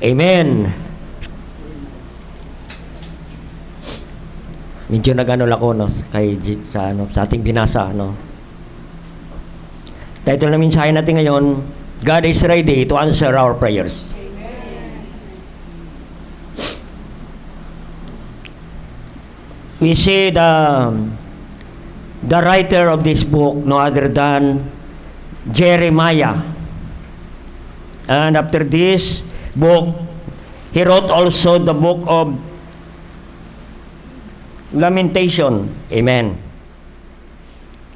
Amen. Medyo nag-ano ako no, sa ating binasa. No? Title na mensahe natin ngayon, God is ready to answer our prayers. We see the writer of this book, no other than Jeremiah. And after this book, he wrote also the book of Lamentation. Amen.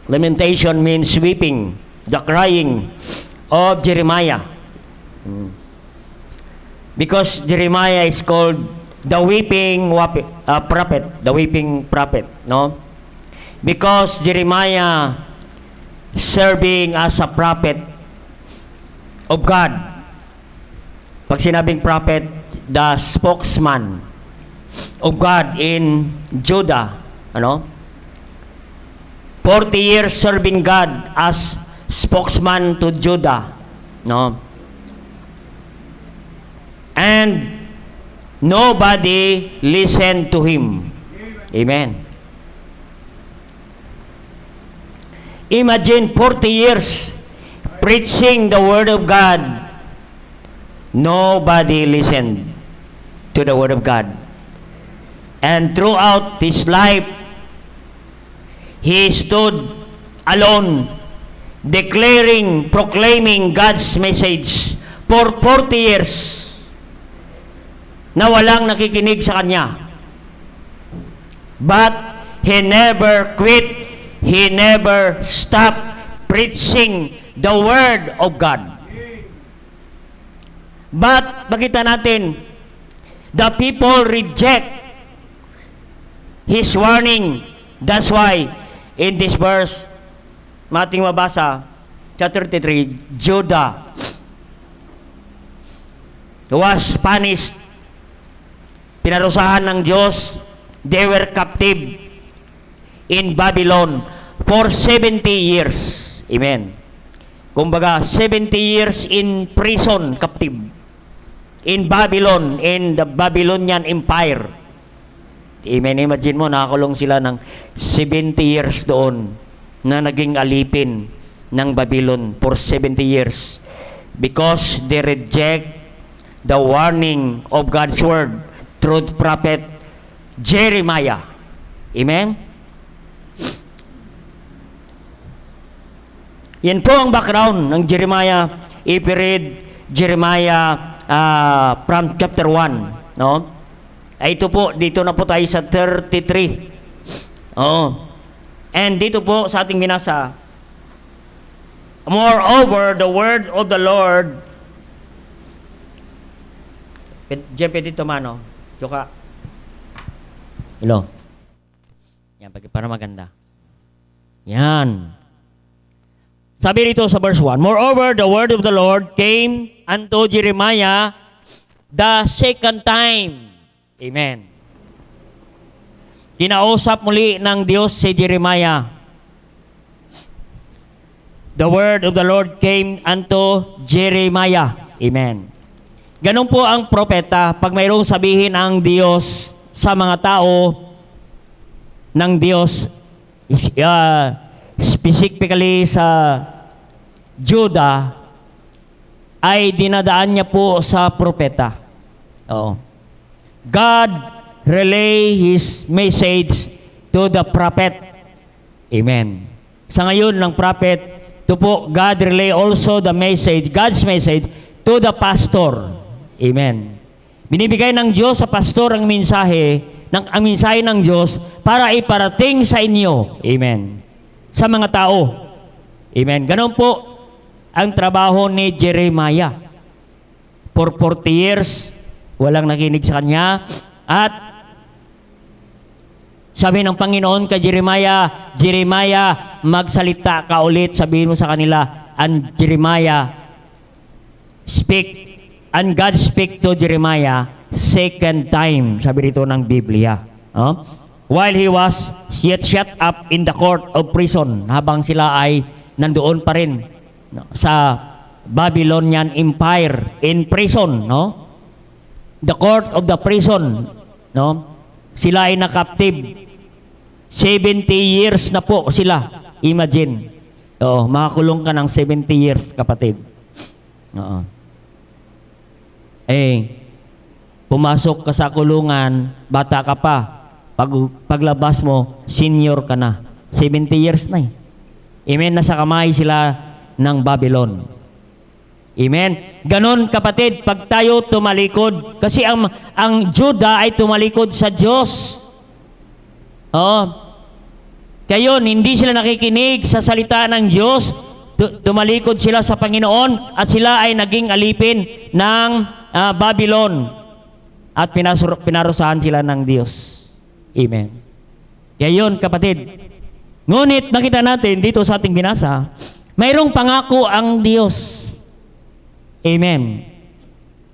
Lamentation means weeping, the crying of Jeremiah. Because Jeremiah is called the weeping prophet, the weeping prophet, no? Because Jeremiah serving as a prophet of God. Pag sinabing prophet, the spokesman of God in Judah, ano? 40 years serving God as spokesman to Judah, no? And nobody listened to him. Amen. Imagine 40 years preaching the word of God. Nobody listened to the word of God. And throughout his life, he stood alone, proclaiming God's message for 40 years na walang nakikinig sa kanya. But he never quit, he never stopped preaching the word of God. But makita natin, the people reject his warning. That's why in this verse, mating mabasa, chapter 33, Judah was punished. Pinarusahan ng Diyos. They were captive in Babylon for 70 years. Amen. Kumbaga, 70 years in prison, captive. In Babylon, in the Babylonian Empire. Amen. Imagine mo, nakakulong sila ng 70 years doon na naging alipin ng Babylon for 70 years because they reject the warning of God's word through the prophet Jeremiah. Amen? Yan po ang background ng Jeremiah. If you read Jeremiah from chapter 1, no? Ay ito po, dito na po tayo sa 33. Oh. And dito po sa ating binasa, moreover, the word of the Lord, Jepe dito mano, Joka. Hello. Yan, para maganda. Yan. Sabi rito sa verse 1, moreover, the word of the Lord came unto Jeremiah the second time. Amen. Kinausap muli ng Diyos si Jeremiah. The word of the Lord came unto Jeremiah. Amen. Ganun po ang propeta pag mayroong sabihin ang Diyos sa mga tao ng Diyos, specifically sa Judah, ay dinadaan niya po sa propeta. Oo. God relay His message to the prophet. Amen. Sa ngayon ng prophet, ito po, God relay also the message, God's message to the pastor. Amen. Binibigay ng Diyos sa pastor ang mensahe ng Diyos para iparating sa inyo. Amen. Sa mga tao. Amen. Ganon po ang trabaho ni Jeremiah. For 40 years, walang nakinig sa kanya. At sabi ng Panginoon kay Jeremiah, Jeremiah, magsalita ka ulit. Sabihin mo sa kanila, and Jeremiah, speak. And God speak to Jeremiah second time. Sabi rito ng Biblia. While he was yet shut up in the court of prison. Habang sila ay nandoon pa rin sa Babylonian Empire in prison, no? the court of the prison, no? Sila ay na-captive. 70 years na po sila. Imagine. Oo, makakulong ka ng 70 years, kapatid. Oo. Pumasok ka sa kulungan, bata ka pa. Paglabas mo, senior ka na. 70 years na eh. Amen? Nasa kamay sila ng Babylon. Amen? Ganon, kapatid, pag tayo tumalikod. Kasi ang Judah ay tumalikod sa Diyos. Oo. Kaya yun, hindi sila nakikinig sa salita ng Diyos. Tumalikod sila sa Panginoon at sila ay naging alipin ng Babylon. At pinarusahan sila ng Diyos. Amen. Kaya yun, kapatid. Ngunit nakita natin dito sa ating binasa, mayroong pangako ang Diyos. Amen.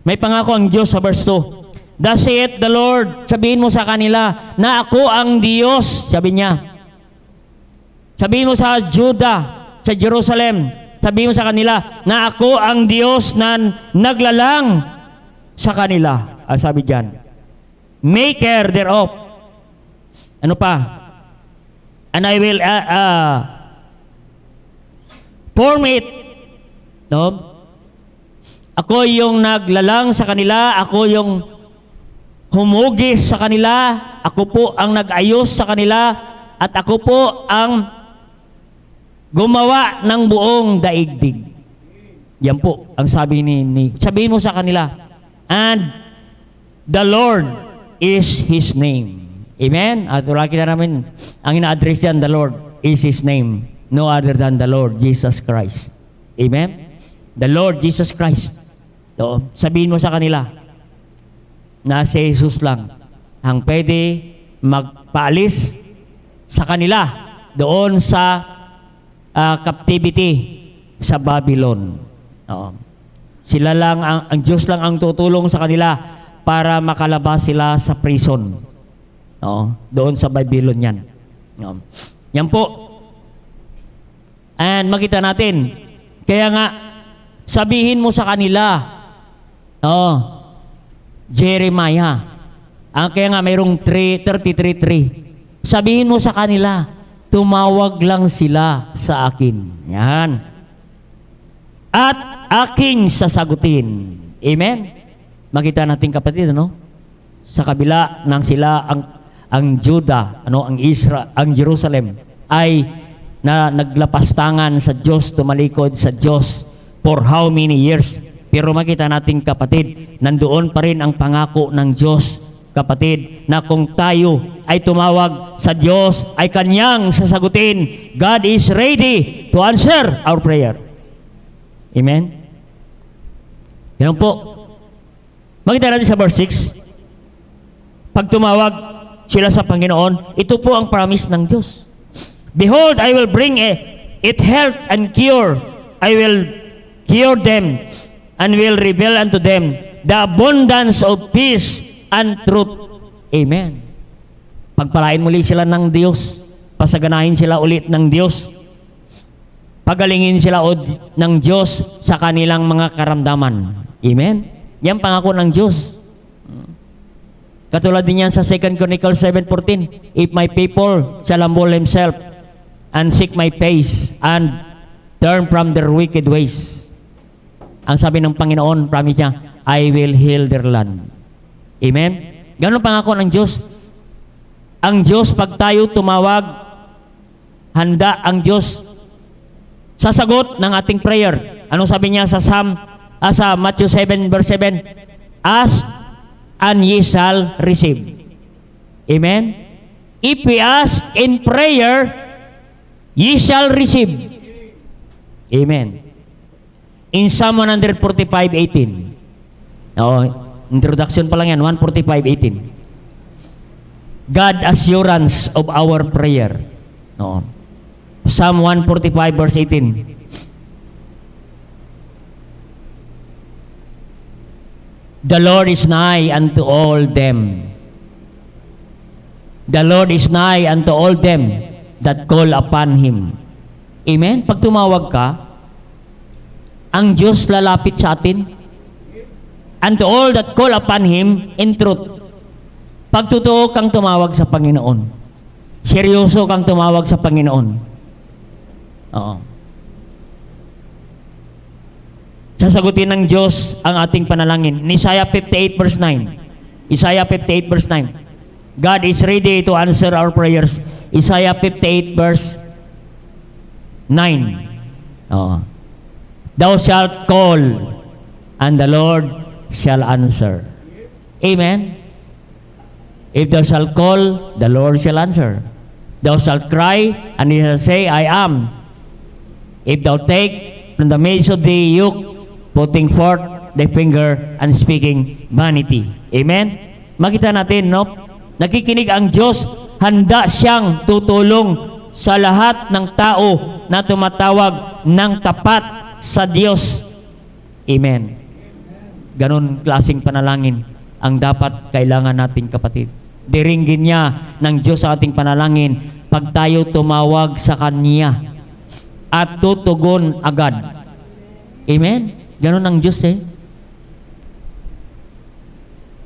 May pangako ang Diyos sa verse 2. Thus saith the Lord, sabihin mo sa kanila na ako ang Diyos, sabi niya. Sabihin mo sa Judah, sa Jerusalem, sabihin mo sa kanila na ako ang Diyos na naglalang sa kanila. Sabi diyan, maker thereof. Ano pa? And I will form it. No? Ako yung naglalang sa kanila, ako yung humugis sa kanila, ako po ang nag-ayos sa kanila, at ako po ang gumawa ng buong daigdig. Yan po ang sabi sabihin mo sa kanila, and the Lord is His name. Amen? At wala kita namin, ang ina-address yan, the Lord is His name. No other than the Lord Jesus Christ. Amen? The Lord Jesus Christ. So, sabihin mo sa kanila na si Jesus lang ang pwede magpaalis sa kanila doon sa captivity sa Babylon. Oo. Sila lang, ang Diyos lang ang tutulong sa kanila para makalabas sila sa prison. Oo. Doon sa Babylon yan. Oo. Yan po. And makita natin, kaya nga, sabihin mo sa kanila, Jeremiah, kaya nga mayroong 33:3. Sabihin mo sa kanila, tumawag lang sila sa akin. Yan. At aking sasagutin. Amen? Makita natin, kapatid, ano? Sa kabila ng sila, ang Judah, ang Israel, ang Jerusalem, ay naglapastangan sa Diyos, tumalikod sa Diyos for how many years? Pero makita natin, kapatid, nandoon pa rin ang pangako ng Diyos, kapatid, na kung tayo ay tumawag sa Diyos, ay Kanyang sasagutin. God is ready to answer our prayer. Amen? Yan po. Makita natin sa verse 6. Pag tumawag sila sa Panginoon, ito po ang promise ng Diyos. Behold, I will bring it health and cure. I will cure them and will reveal unto them the abundance of peace and truth. Amen. Pagpalain muli sila ng Diyos. Pasaganahin sila ulit ng Diyos. Pagalingin sila ng Diyos sa kanilang mga karamdaman. Amen. Yan pangako ng Diyos. Katulad din yan sa 2 Chronicles 7:14. If my people shall humble themselves and seek my face and turn from their wicked ways. Ang sabi ng Panginoon, promise niya, I will heal their land. Amen? Ganun pangako ng Diyos. Ang Diyos, pag tayo tumawag, handa ang Diyos sasagot ng ating prayer. Anong sabi niya sa Matthew 7 verse 7? Ask and ye shall receive. Amen? If we ask in prayer, ye shall receive. Amen. In Psalm 145:18. Introduction pa lang yan, 145:18. God assurance of our prayer. Psalm 145 verse 18. The Lord is nigh unto all them. The Lord is nigh unto all them that call upon Him. Amen? Pag tumawag ka, ang Diyos lalapit sa atin. and to all that call upon Him in truth. Pagtotoo kang tumawag sa Panginoon. Seryoso kang tumawag sa Panginoon. Oo. Sasagutin ng Diyos ang ating panalangin. In Isaiah 58 verse 9. Isaiah 58 verse 9. God is ready to answer our prayers. Isaiah 58 verse 9. Oo. Thou shalt call, and the Lord shall answer. Amen? If thou shalt call, the Lord shall answer. Thou shalt cry, and He shall say, I am. If thou take from the midst of the yoke, putting forth the finger and speaking vanity. Amen? Makita natin, no? Nakikinig ang Diyos, handa siyang tutulong sa lahat ng tao na tumatawag ng tapat sa Diyos. Amen. Ganon klaseng panalangin ang dapat kailangan natin, kapatid. Diringgin niya ng Diyos sa ating panalangin pag tayo tumawag sa Kanya at tutugon agad. Amen? Ganon ang Diyos eh.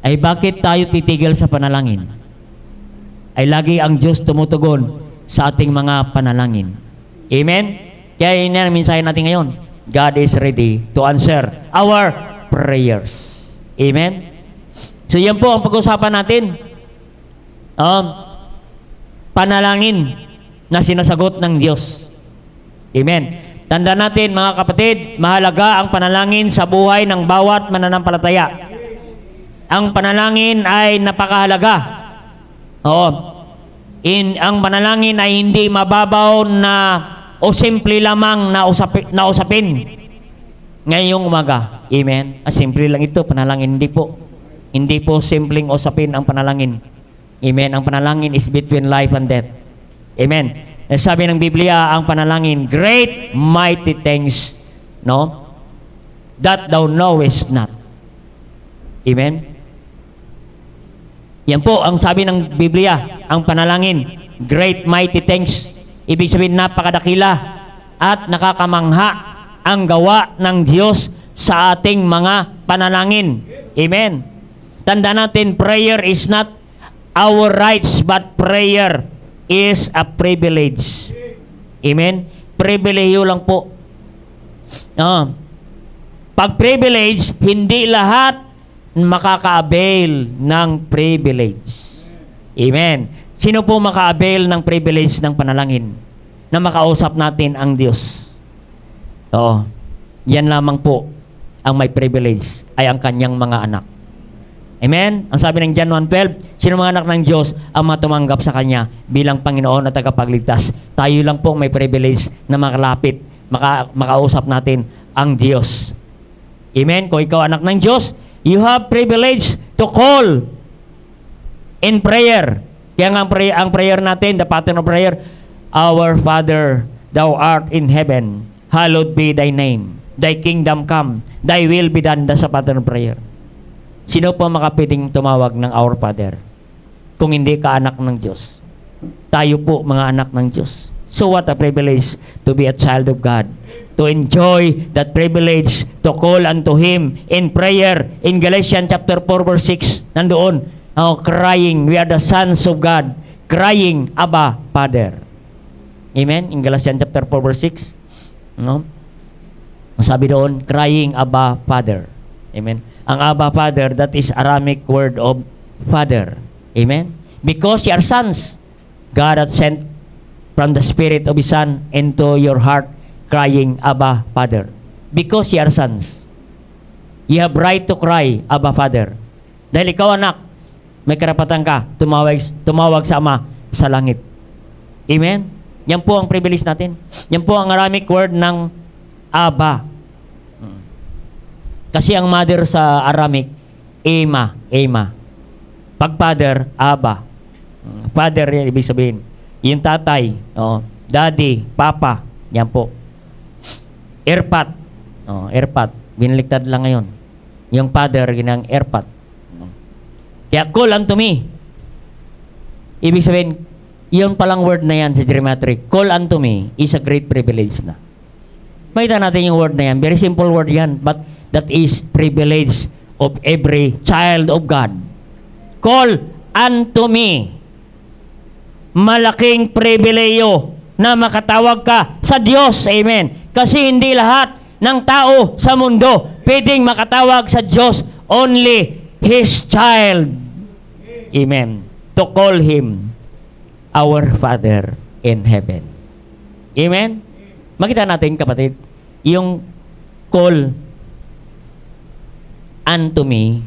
Ay bakit tayo titigil sa panalangin? Ay lagi ang Diyos tumutugon sa ating mga panalangin. Amen? Kaya yun ang mensahe natin ngayon. God is ready to answer our prayers. Amen? So yan po ang pag-usapan natin. Panalangin na sinasagot ng Diyos. Amen? Tanda natin mga kapatid, mahalaga ang panalangin sa buhay ng bawat mananampalataya. Ang panalangin ay napakahalaga. Oo. Ang panalangin ay hindi mababaw na o simple lamang na usapin ngayong umaga. Amen? Simple lang ito, panalangin. Hindi po simpleng usapin ang panalangin. Amen? Ang panalangin is between life and death. Amen? Sabi ng Biblia, ang panalangin, great mighty things, no? That thou knowest not. Amen? Yan po ang sabi ng Biblia, ang panalangin, great mighty things. Ibig sabihin, napakadakila at nakakamangha ang gawa ng Diyos sa ating mga panalangin. Amen. Tanda natin, prayer is not our rights, but prayer is a privilege. Amen. Pribilehiyo lang po. Pag privilege, hindi lahat makaka-avail ng privilege. Amen. Sino po maka-avail ng privilege ng panalangin? Na makausap natin ang Diyos. Oo. Yan lamang po ang may privilege ay ang kanyang mga anak. Amen? Ang sabi ng John 1:12, sino mga anak ng Diyos ang matumanggap sa Kanya bilang Panginoon at tagapagligtas? Tayo lang po may privilege na makalapit, makausap natin ang Diyos. Amen? Kung ikaw anak ng Diyos, you have privilege to call in prayer. Kaya nga ang prayer natin, the pattern of prayer, Our Father, Thou art in heaven, hallowed be Thy name. Thy kingdom come, Thy will be done. That's a pattern of prayer. Sino pa makapiling tumawag ng Our Father? Kung hindi ka anak ng Diyos. Tayo po mga anak ng Diyos. So what a privilege to be a child of God. To enjoy that privilege to call unto Him in prayer. In Galatians chapter 4 verse 6, nandoon, crying, we are the sons of God, crying, Abba, Father. Amen? In Galatians chapter 4 verse 6, no? Sabi doon, crying, Abba, Father. Amen? Ang Abba, Father, that is Aramaic word of Father. Amen? Because you are sons, God hath sent from the Spirit of His Son into your heart, crying, Abba, Father. Because you are sons. You have right to cry, Abba, Father. Dahil ikaw, anak, may karapatan ka tumawag sa Ama sa langit. Amen? Yan po ang privilege natin. Yan po ang Aramaic word ng Abba. Kasi ang mother sa Aramaic, Ema. Pag father, Abba. Father, yan ibig sabihin. Yung tatay, daddy, papa. Yan po. Erpat. Erpat. Binaliktad lang ngayon. Yung father, ginang erpat. Kaya call unto me. Ibig sabihin, yun palang word na yan sa Jeremiah 3. Call unto me is a great privilege na. Makita natin yung word na yan. Very simple word yan. But that is privilege of every child of God. Call unto me. Malaking pribileyo na makatawag ka sa Diyos. Amen. Kasi hindi lahat ng tao sa mundo pwedeng makatawag sa Diyos. Only His child. Amen. To call Him our Father in heaven. Amen. Makita natin, kapatid, yung call unto me,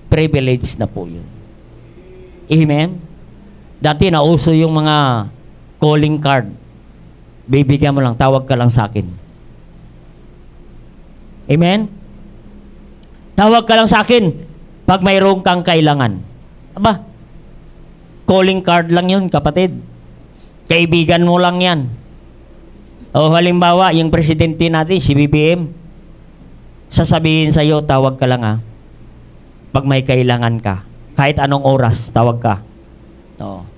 privilege na po yun. Amen. Dati nauso yung mga calling card. Bibigyan mo lang, tawag ka lang sa akin. Amen? Tawag ka lang sa akin pag mayroong kang kailangan. Aba, calling card lang yun, kapatid. Kaibigan mo lang yan. O halimbawa, yung presidente natin, si BBM, sasabihin sa'yo, tawag ka lang pag may kailangan ka. Kahit anong oras, tawag ka. Oo.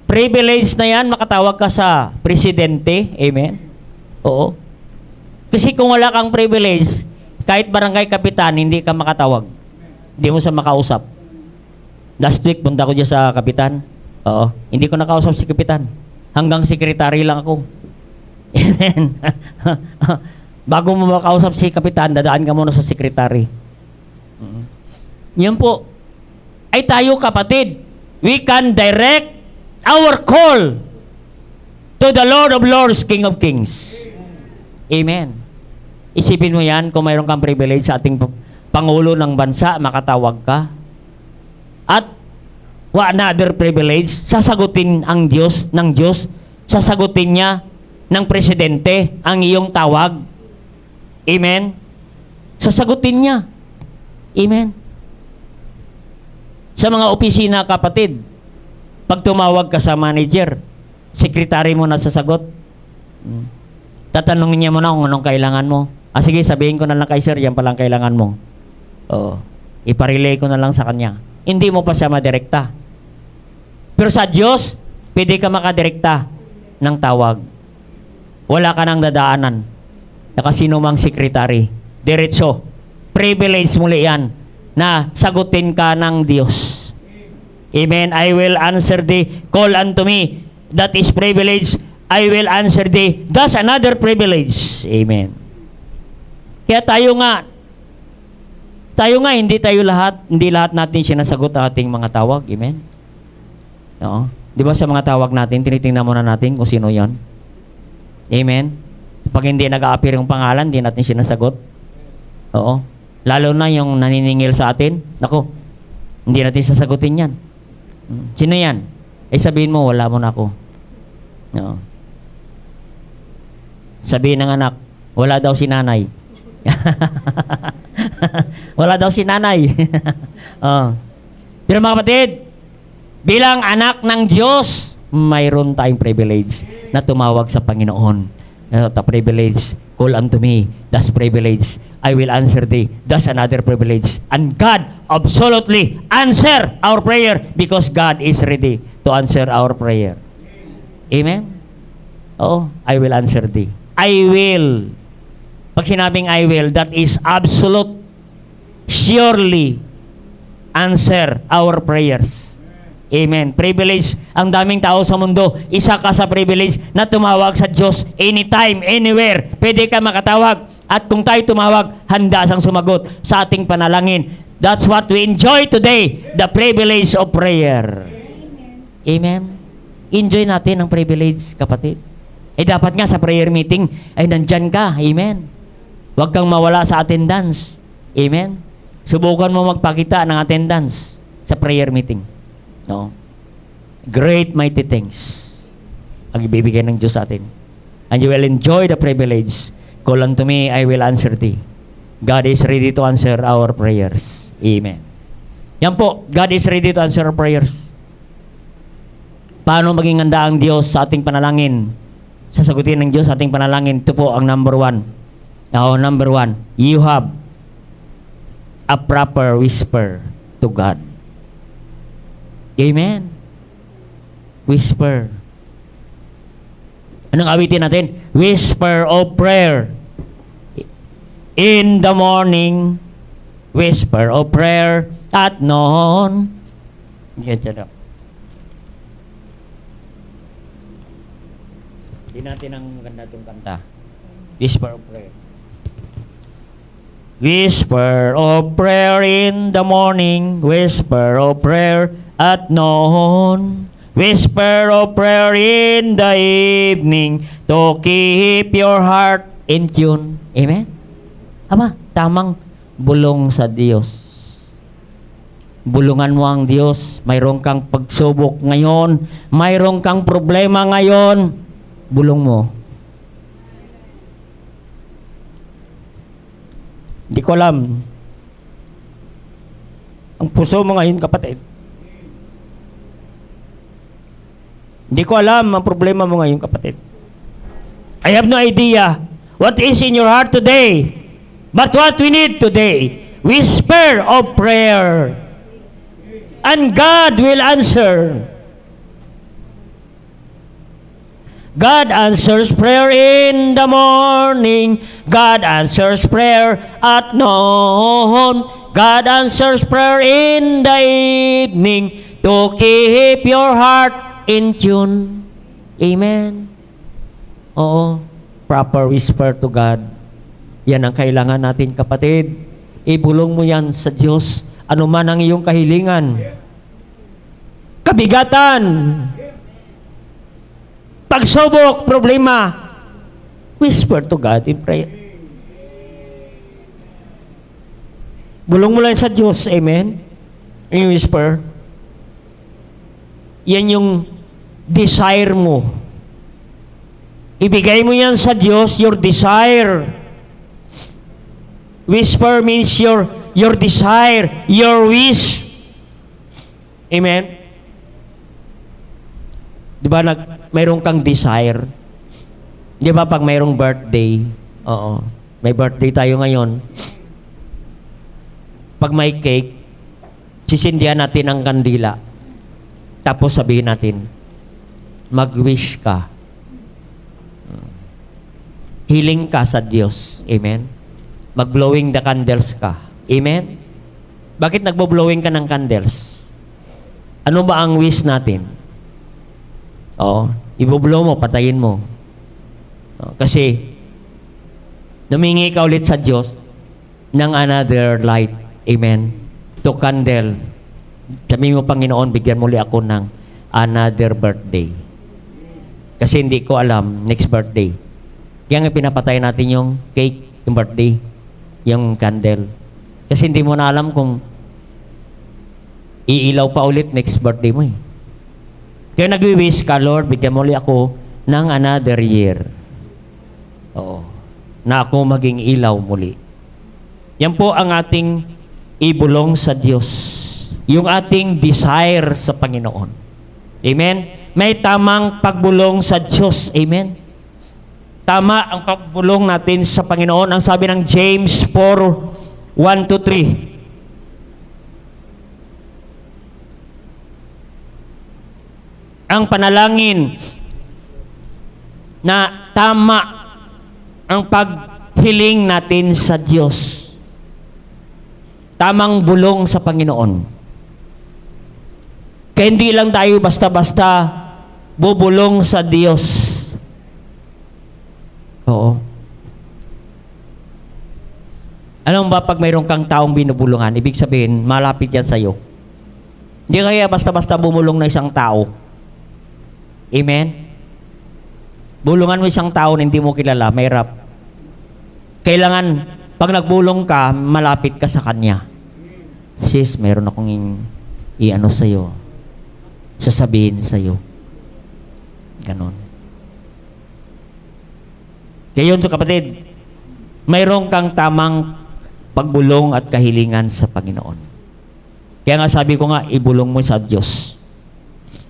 Privilege na yan, makatawag ka sa presidente. Amen? Oo. Kasi kung wala kang privilege, kahit barangay kapitan, hindi ka makatawag. Hindi mo sa makausap. Last week, punta ko dyan sa kapitan. Oo. Hindi ko nakausap si kapitan. Hanggang sekretary lang ako. Amen? Bago mo makausap si kapitan, dadaan ka muna sa sekretary. Yan po. Ay tayo, kapatid. We can direct our call to the Lord of Lords, King of Kings. Amen. Isipin mo yan, kung mayroon kang privilege sa ating Pangulo ng bansa, makatawag ka. At another privilege, sasagutin ang Diyos ng Diyos, sasagutin niya ng presidente ang iyong tawag. Amen. Sasagutin niya. Amen. Sa mga opisina, kapatid, pag tumawag ka sa manager, sekretary mo na sasagot. Tatanungin niya mo na kung anong kailangan mo. Sige, sabihin ko na lang kay sir, yan palang kailangan mo. Oo. Iparelay ko na lang sa kanya. Hindi mo pa siya madirekta. Pero sa Diyos, pwede ka makadirekta ng tawag. Wala ka nang dadaanan. Nakasino mang sekretary. Diretso. Privilege muli yan na sagutin ka ng Diyos. Amen. I will answer thee. Call unto me. That is privilege. I will answer thee. That's another privilege. Amen. Kaya tayo nga, hindi lahat natin sinasagot ang ating mga tawag. Amen. Oo. Di ba sa mga tawag natin, tinitingnan muna natin kung sino yon. Amen. Pag hindi nag-a-appear yung pangalan, hindi natin sinasagot. Oo. Lalo na yung naniningil sa atin. Naku, hindi natin sasagutin yan. Sino yan? Sabihin mo, wala mo na ako. Oo. Sabihin ng anak, wala daw si nanay. Wala daw si nanay. Oh. Pero mga kapatid, bilang anak ng Diyos, mayroon tayong privilege na tumawag sa Panginoon. The privilege, call unto me. That's privilege. I will answer thee. That's another privilege. And God absolutely answer our prayer because God is ready to answer our prayer. Amen? Oo, I will answer thee. I will. Pag sinabing I will, that is absolute, surely answer our prayers. Amen. Privilege. Ang daming tao sa mundo, isa ka sa privilege na tumawag sa Diyos anytime, anywhere. Pwede ka makatawag. At kung tayo tumawag, handa siyang sumagot sa ating panalangin. That's what we enjoy today, the privilege of prayer. Amen. Enjoy natin ang privilege, kapatid. Dapat nga sa prayer meeting, nandyan ka. Amen. Huwag kang mawala sa attendance. Amen. Subukan mo magpakita ng attendance sa prayer meeting. No? Great mighty things ang ibibigay ng Diyos sa atin. And you will enjoy the privilege. Call unto me, I will answer thee. God is ready to answer our prayers. Amen. Yan po, God is ready to answer our prayers. Paano maging handa ang Diyos sa ating panalangin? Sasagutin ng Diyos sa ating panalangin. Ito po ang number one. Number one, you have a proper whisper to God. Amen. Whisper. Anong awitin natin? Whisper of prayer. In the morning, whisper of prayer at noon. Yan siya daw. Hindi natin ang ganda itong kanta. Whisper of prayer. Whisper of prayer in the morning, whisper of prayer at noon, whisper of prayer in the evening to keep your heart in tune. Amen? Aba, tamang bulong sa Diyos. Bulungan mo ang Diyos. Mayroon kang pagsubok ngayon, mayroon kang problema ngayon, bulong mo. Hindi ko alam. Ang puso mo ngayon, kapatid. Hindi ko alam ang problema mo ngayon, kapatid. I have no idea what is in your heart today. But what we need today, whisper of prayer. And God will answer. God answers prayer in the morning. God answers prayer at noon. God answers prayer in the evening to keep your heart in tune. Amen. Oo. Proper whisper to God. Yan ang kailangan natin, kapatid. Ibulong mo yan sa Diyos. Ano man ang iyong kahilingan. Kabigatan. Pagsubok, problema, whisper to God in prayer. Bulong mo lang sa Diyos, amen? Yung whisper. Yan yung desire mo. Ibigay mo yan sa Diyos, your desire. Whisper means your desire, your wish. Amen? Di ba mayroon kang desire? Di ba pag mayroong birthday? Oo. May birthday tayo ngayon. Pag may cake, sisindihan natin ang kandila. Tapos sabihin natin, mag-wish ka. Hiling ka sa Diyos. Amen? Mag-blowing the candles ka. Amen? Bakit nagbo-blowing ka ng candles? Ano ba ang wish natin? Oo. Ibublow mo, patayin mo. Kasi, namingi ka ulit sa Diyos ng another light. Amen? To candle. Sabi mo, Panginoon, bigyan mo ulit ako ng another birthday. Kasi hindi ko alam, next birthday. Kaya nga pinapatay natin yung cake, yung birthday, yung candle. Kasi hindi mo na alam kung iilaw pa ulit next birthday mo eh. Kaya nag-wish ka, Lord, bigyan mo ulit ako ng another year. Oo. Na ako maging ilaw muli. Yan po ang ating ibulong sa Diyos. Yung ating desire sa Panginoon. Amen? May tamang pagbulong sa Diyos. Amen? Tama ang pagbulong natin sa Panginoon. Ang sabi ng James 4:1-3. Ang panalangin na tama ang paghiling natin sa Diyos. Tamang bulong sa Panginoon. Kaya hindi lang tayo basta-basta bubulong sa Diyos. Oo. Alam ba pag mayroon kang taong binubulungan, ibig sabihin, malapit yan sa'yo. Hindi kaya basta-basta bumulong na isang tao. Amen? Bulungan mo isang tao na hindi mo kilala, mahirap. Kailangan, pag nagbulong ka, malapit ka sa kanya. Sis, mayroon akong i-ano sa'yo. Sasabihin sa'yo. Ganon. Kaya yun to, kapatid, mayroon kang tamang pagbulong at kahilingan sa Panginoon. Kaya nga sabi ko nga, ibulong mo sa Diyos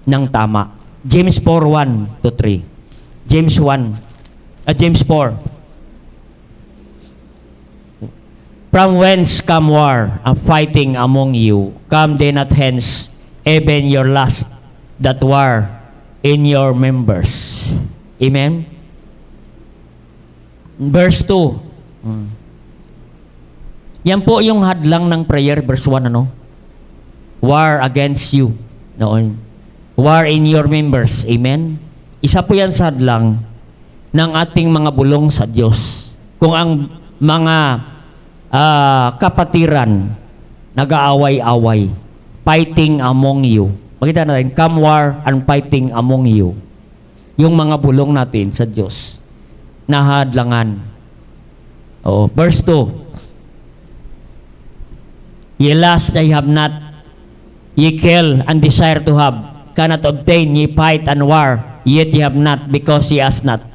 ng tama. James 4:1-3. James 4. From whence come war and fighting among you? Come they not hence, even your lust that war in your members. Amen? Verse 2. Yan po yung hadlang ng prayer, verse 1, ano? War against you. Noon. War in your members. Amen? Isa po yan sa hadlang ng ating mga bulong sa Diyos. Kung ang mga kapatiran nag-aaway-away, fighting among you. Makita natin, come war and fighting among you. Yung mga bulong natin sa Diyos na hadlangan. Verse 2. Ye lust, ye have not. Ye kill and desire to have. Cannot obtain. Ye fight and war. Yet ye have not because ye ask not.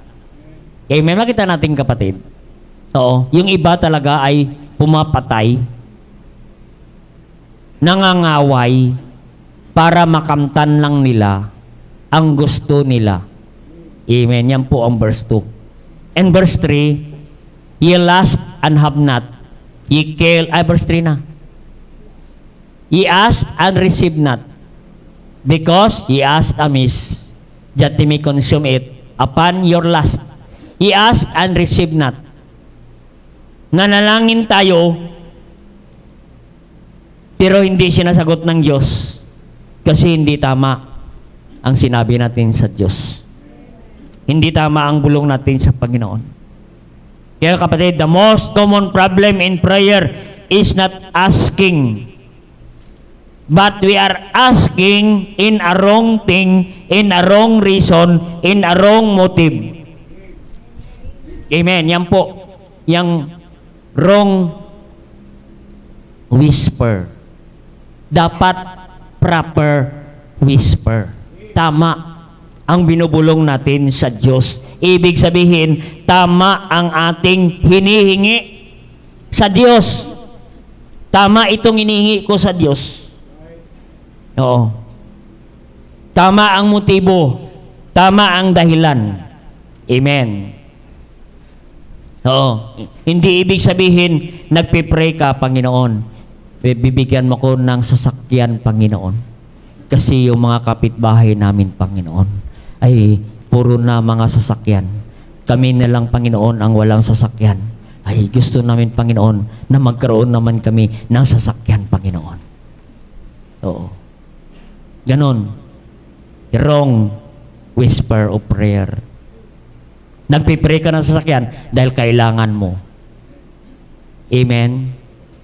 Amen. Makita natin, kapatid. Yung iba talaga ay pumapatay, nangangaway, para makamtan lang nila ang gusto nila. Amen. Yan po ang verse 2. And verse 3, ye lust and have not. Ye kill, verse 3 na. Ye asked and received not, because ye asked amiss, that ye may consume it upon your lust. Ye asked and received not. Nanalangin tayo, pero hindi sinasagot ng Diyos, kasi hindi tama ang sinabi natin sa Diyos. Hindi tama ang bulong natin sa Panginoon. Kaya kapatid, the most common problem in prayer is not asking, but we are asking in a wrong thing, in a wrong reason, in a wrong motive. Amen. Yan po. Yang wrong whisper. Dapat proper whisper. Tama ang binubulong natin sa Diyos. Ibig sabihin, tama ang ating hinihingi sa Diyos. Tama itong hinihingi ko sa Diyos. Oo. Tama ang motibo. Tama ang dahilan. Amen. Oo. Hindi ibig sabihin, nagpipray ka, Panginoon. Bibigyan mo ko ng sasakyan, Panginoon. Kasi yung mga kapitbahay namin, Panginoon, ay puro na mga sasakyan. Kami na lang, Panginoon, ang walang sasakyan. Ay gusto namin, Panginoon, na magkaroon naman kami ng sasakyan, Panginoon. Oo. Ganon. Wrong whisper of prayer. Nagpipray ka ng sasakyan dahil kailangan mo. Amen?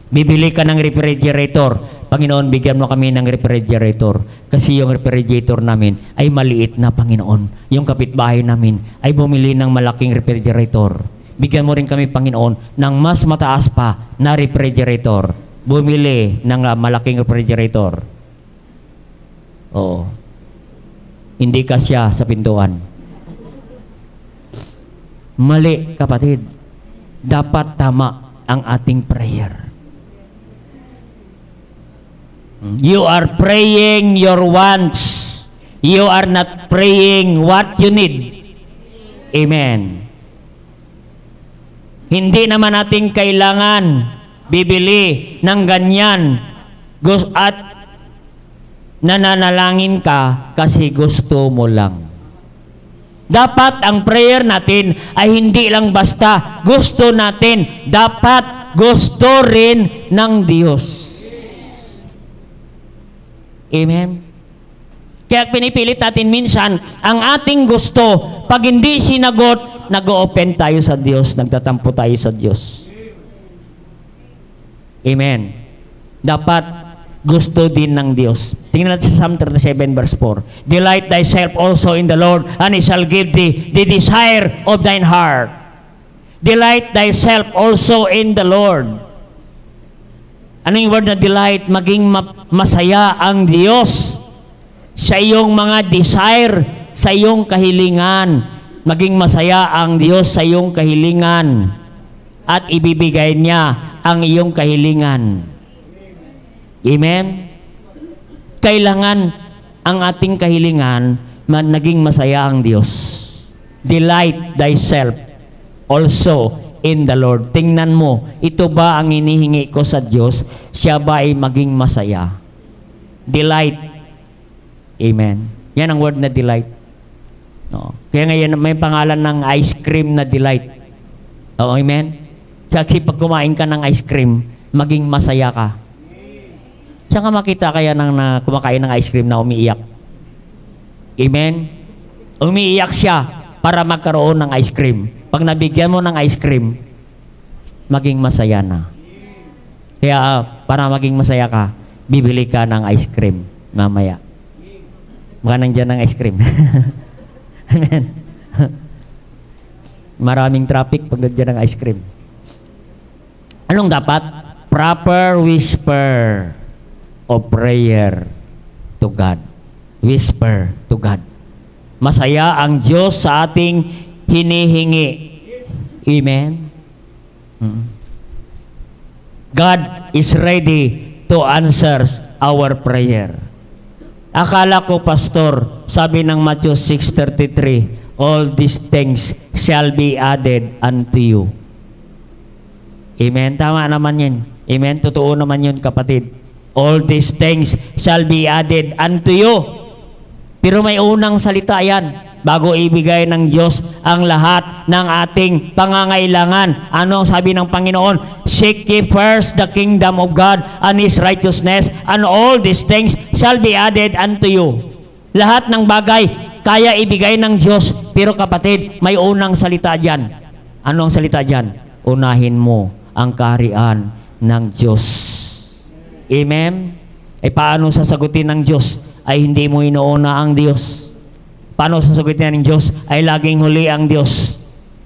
Bibili ka ng refrigerator. Panginoon, bigyan mo kami ng refrigerator. Kasi yung refrigerator namin ay maliit na, Panginoon. Yung kapitbahay namin ay bumili ng malaking refrigerator. Bigyan mo rin kami, Panginoon, ng mas mataas pa na refrigerator. Bumili ng malaking refrigerator. Oo. Hindi kasya sa pintuan. Mali, kapatid. Dapat tama ang ating prayer. You are praying your wants. You are not praying what you need. Amen. Hindi naman natin kailangan bibili ng ganyan at nananalangin ka kasi gusto mo lang. Dapat ang prayer natin ay hindi lang basta gusto natin. Dapat gusto rin ng Diyos. Amen? Kaya pinipilit natin minsan, ang ating gusto, pag hindi sinagot, nag-o-open tayo sa Diyos, nagtatampo tayo sa Diyos. Amen? Dapat gusto din ng Diyos. Tingnan natin sa Psalm 37 verse 4. Delight thyself also in the Lord, and He shall give thee the desire of thine heart. Delight thyself also in the Lord. Ano yung word na delight? Maging masaya ang Diyos sa iyong mga desire, sa iyong kahilingan. Maging masaya ang Diyos sa iyong kahilingan at ibibigay niya ang iyong kahilingan. Amen? Kailangan ang ating kahilingan naging masaya ang Diyos. Delight thyself also in the Lord. Tingnan mo, ito ba ang hinihingi ko sa Diyos? Siya ba ay maging masaya? Delight. Amen. Yan ang word na delight. No. Kaya ngayon may pangalan ng ice cream na delight. Oh, amen? Kasi pag kumain ka ng ice cream, maging masaya ka. Saan ka makita kaya na kumakain ng ice cream na umiiyak? Amen? Umiiyak siya para magkaroon ng ice cream. Pag nabigyan mo ng ice cream, maging masaya na. Kaya para maging masaya ka, bibili ka ng ice cream mamaya. Baka nandiyan ng ice cream. Amen. Maraming traffic pag nandiyan ng ice cream. Anong dapat? Proper whisper of prayer to God. Whisper to God. Masaya ang Diyos sa ating hinihingi. Amen? God is ready to answer our prayer. Akala ko, Pastor, sabi ng Matthew 6:33, all these things shall be added unto you. Amen? Tama naman yun. Amen? Totoo naman yun, kapatid. All these things shall be added unto you. Pero may unang salita yan bago ibigay ng Diyos ang lahat ng ating pangangailangan. Ano ang sabi ng Panginoon? Seek ye first the kingdom of God and His righteousness, and all these things shall be added unto you. Lahat ng bagay kaya ibigay ng Diyos. Pero kapatid, may unang salita dyan. Ano ang salita dyan? Unahin mo ang kaharian ng Diyos. Amen? Ay paano sasagutin ng Diyos? Ay hindi mo inuuna ang Diyos. Paano sasagutin ng Diyos? Ay laging huli ang Diyos.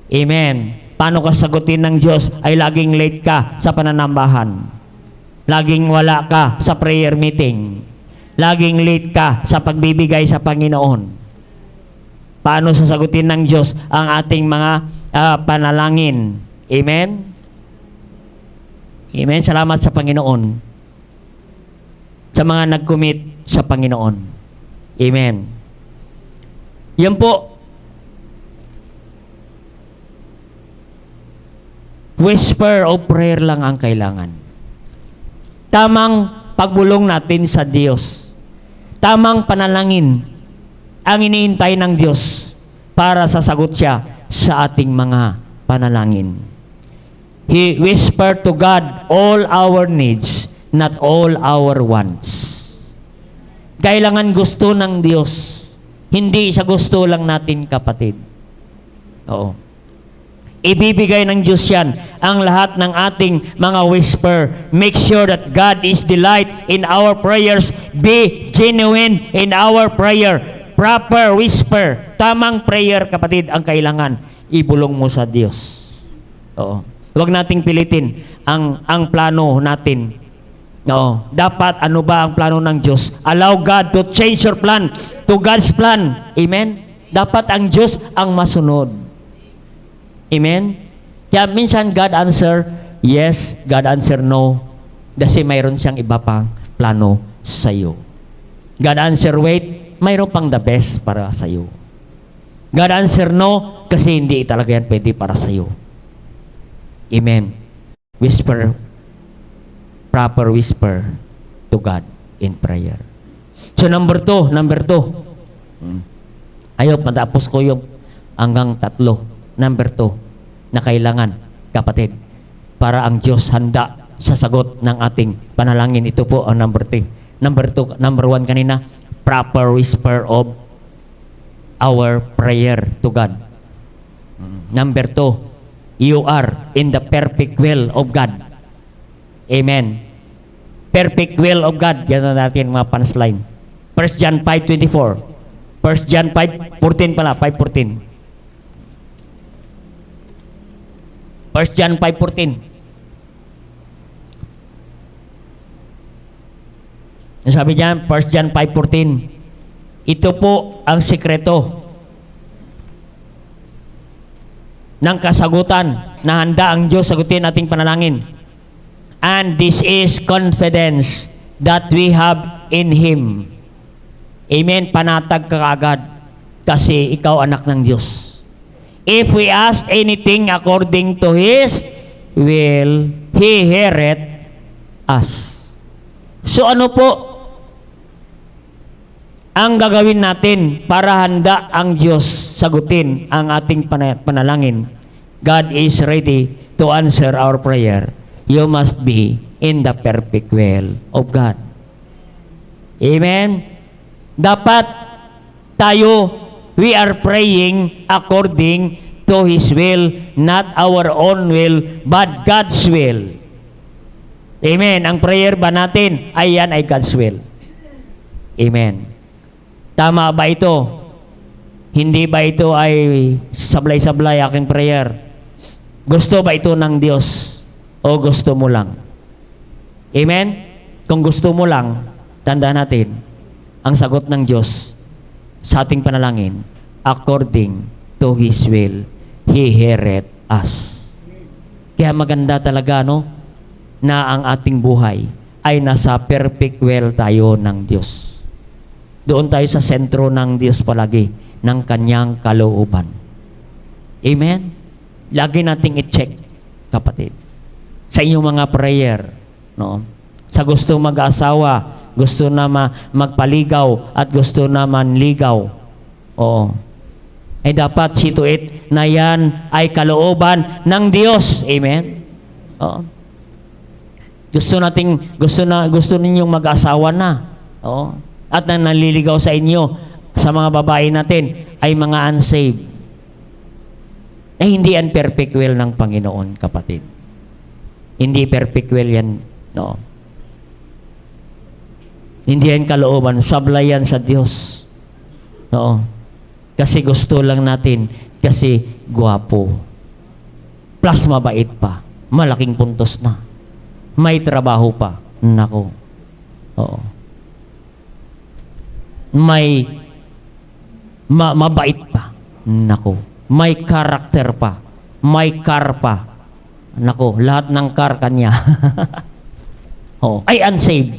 Amen? Paano ka sagutin ng Diyos? Ay laging late ka sa pananambahan. Laging wala ka sa prayer meeting. Laging late ka sa pagbibigay sa Panginoon. Paano sasagutin ng Diyos ang ating mga panalangin? Amen? Amen? Salamat sa Panginoon. Sa mga nag-commit sa Panginoon. Amen. Yan po. Whisper of prayer lang ang kailangan. Tamang pagbulong natin sa Diyos. Tamang panalangin ang iniintay ng Diyos para sasagot siya sa ating mga panalangin. He whispered to God all our needs, not all our wants. Kailangan gusto ng Diyos. Hindi sa gusto lang natin, kapatid. Oo. Ibibigay ng Diyos yan ang lahat ng ating mga whisper. Make sure that God is delight in our prayers. Be genuine in our prayer. Proper whisper. Tamang prayer, kapatid, ang kailangan. Ibulong mo sa Diyos. Oo. Huwag nating pilitin ang plano natin. No, dapat ano ba ang plano ng Diyos? Allow God to change your plan to God's plan. Amen? Dapat ang Diyos ang masunod. Amen? Kaya minsan God answer yes, God answer no. Kasi mayroon siyang iba pang plano sa iyo. God answer wait, mayroon pang the best para sa iyo. God answer no, kasi hindi talaga yan pwede para sa iyo. Amen? Whisper, proper whisper to God in prayer. So number two. Ayaw, matapos ko yung hanggang 3. Number 2 na kailangan, kapatid, para ang Diyos handa sa sagot ng ating panalangin. Ito po ang number 3. Number 1 kanina, proper whisper of our prayer to God. Number 2, you are in the perfect will of God. Amen. Perfect will of God. Yan na natin mga punchline. 1 John 5:24. 1 John 5:14 pala. 5:14. 1 John 5:14. Sabi diyan, 1 John 5:14. Ito po ang sikreto ng kasagutan na handa ang Diyos sagutin ating panalangin. And this is confidence that we have in Him. Amen. Panatag ka agad kasi ikaw anak ng Diyos. If we ask anything according to His will, He heareth us. So ano po ang gagawin natin para handa ang Diyos sagutin ang ating panalangin? God is ready to answer our prayer. You must be in the perfect will of God. Amen? Dapat tayo, we are praying according to His will, not our own will, but God's will. Amen. Ang prayer ba natin, ay God's will. Amen. Tama ba ito? Hindi ba ito ay sablay-sablay aking prayer? Gusto ba ito ng Diyos? O gusto mo lang? Amen? Kung gusto mo lang, tandaan natin, ang sagot ng Diyos sa ating panalangin, according to His will, He heareth us. Kaya maganda talaga, no? Na ang ating buhay ay nasa perfect will tayo ng Diyos. Doon tayo sa sentro ng Diyos palagi, ng Kanyang kalooban. Amen? Lagi nating i-check, kapatid. Sa inyong mga prayer, no? Sa gusto mag-asawa, gusto na magpaligaw, at gusto na manligaw. Oo. Ay dapat see to it na yan ay kalooban ng Diyos. Amen? Oo. Gusto ninyong mag-asawa na. Oo. At na naliligaw sa inyo, sa mga babae natin, ay mga unsaved. Eh, hindi yan perfect will ng Panginoon, kapatid. Hindi perfect will yan, no. Hindi yan kalooban, sablay yan sa Diyos. No. Kasi gusto lang natin, kasi gwapo. Plus mabait pa. Malaking puntos na. May trabaho pa. Nako. Oo. Mabait pa. Nako. May karakter pa. May car pa. Nako, lahat ng car kanya. Oo. Ay, unsaved.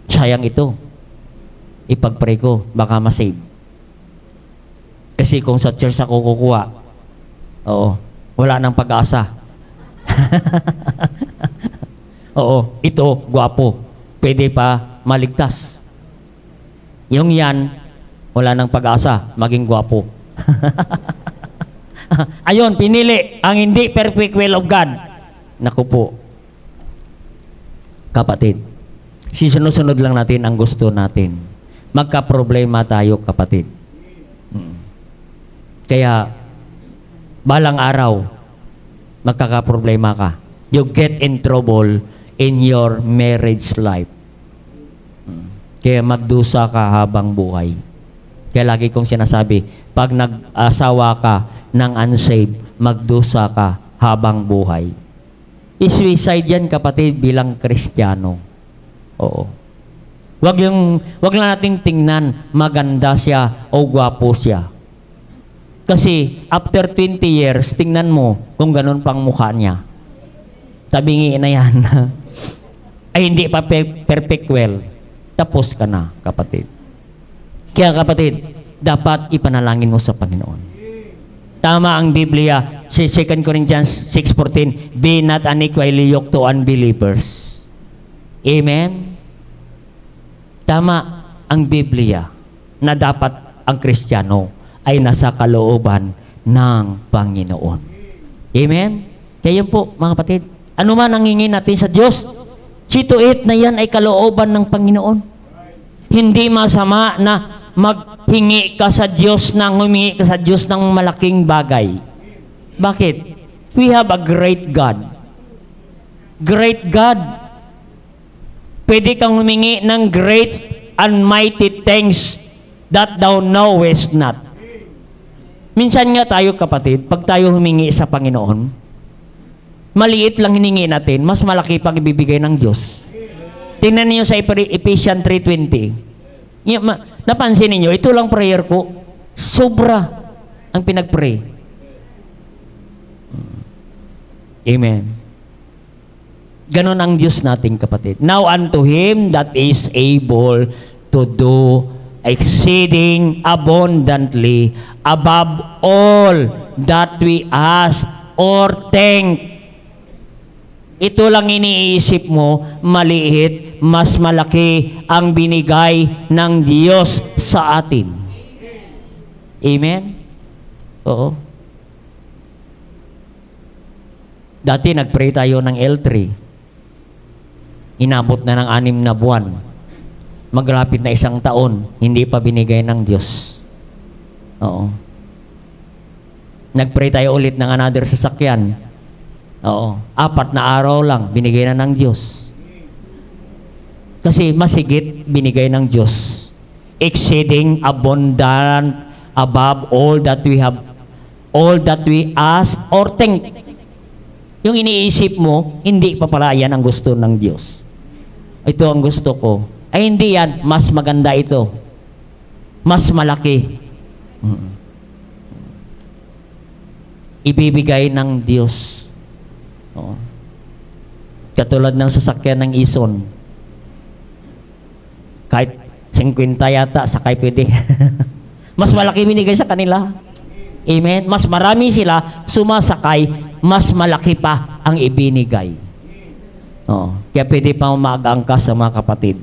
Sayang ito. Ipag-pray ko, baka masave. Kasi kung sa church ako kukuha, oo, wala nang pag-asa. Oo, ito, gwapo. Pwede pa maligtas. Yung yan, wala nang pag-asa, maging gwapo. Ayun, pinili ang hindi perfect will of God. Naku po. Kapatid, sisunod-sunod lang natin ang gusto natin. Magka-problema tayo, kapatid. Kaya, balang araw, magkakaproblema ka. You get in trouble in your marriage life. Kaya magdusa ka habang buhay. Kaya lagi kong sinasabi, pag nag-asawa ka ng unsaved, magdusa ka habang buhay. I-suicide yan, kapatid, bilang Kristiyano. Oo. Wag lang nating tingnan maganda siya o gwapo siya. Kasi after 20 years, tingnan mo kung ganun pang mukha niya. Tabingi na yan. Ay hindi pa perfect well. Tapos ka na, kapatid. Kaya kapatid, dapat ipanalangin mo sa Panginoon. Tama ang Biblia, si 2 Corinthians 6:14, be not unequally yoked to unbelievers. Amen? Tama ang Biblia na dapat ang Kristiyano ay nasa kalooban ng Panginoon. Amen? Kaya yun po, mga kapatid. Ano man ang hingin natin sa Diyos, see to it na yan ay kalooban ng Panginoon. Hindi masama na maghingi ka sa Diyos humingi ka sa Diyos ng malaking bagay. Bakit? We have a great God. Great God. Pwede kang humingi ng great and mighty things that thou knowest not. Minsan nga tayo, kapatid, pag tayo humingi sa Panginoon, maliit lang hiningi natin, mas malaki pang ibibigay ng Diyos. Tingnan niyo sa Ephesians 3:20. Napansin niyo, ito lang prayer ko, sobra ang pinag-pray. Amen. Ganon ang Diyos natin, kapatid. Now unto Him that is able to do exceeding abundantly above all that we ask or think. Ito lang iniisip mo, maliit, mas malaki ang binigay ng Diyos sa atin. Amen? Oo. Dati nagpray tayo ng L3. Inabot na ng 6 na buwan. Maglapit na 1 taon, hindi pa binigay ng Diyos. Oo. Nag-pray tayo ulit ng another sasakyan. Oo. 4 na araw lang, binigay na ng Diyos. Kasi masigit binigay ng Diyos. Exceeding abundant above all that we have, all that we ask or think. Yung iniisip mo, hindi pa pala yan ang gusto ng Diyos. Ito ang gusto ko. Ay hindi yan, mas maganda ito. Mas malaki. Ibibigay ng Diyos. Oo. Katulad ng sasakyan ng Ison. Kahit 50 yata, sakay pwede. Mas malaki binigay sa kanila. Amen? Mas marami sila sumasakay, mas malaki pa ang ibinigay. Oo. Kaya pwede pa umaangka sa mga kapatid.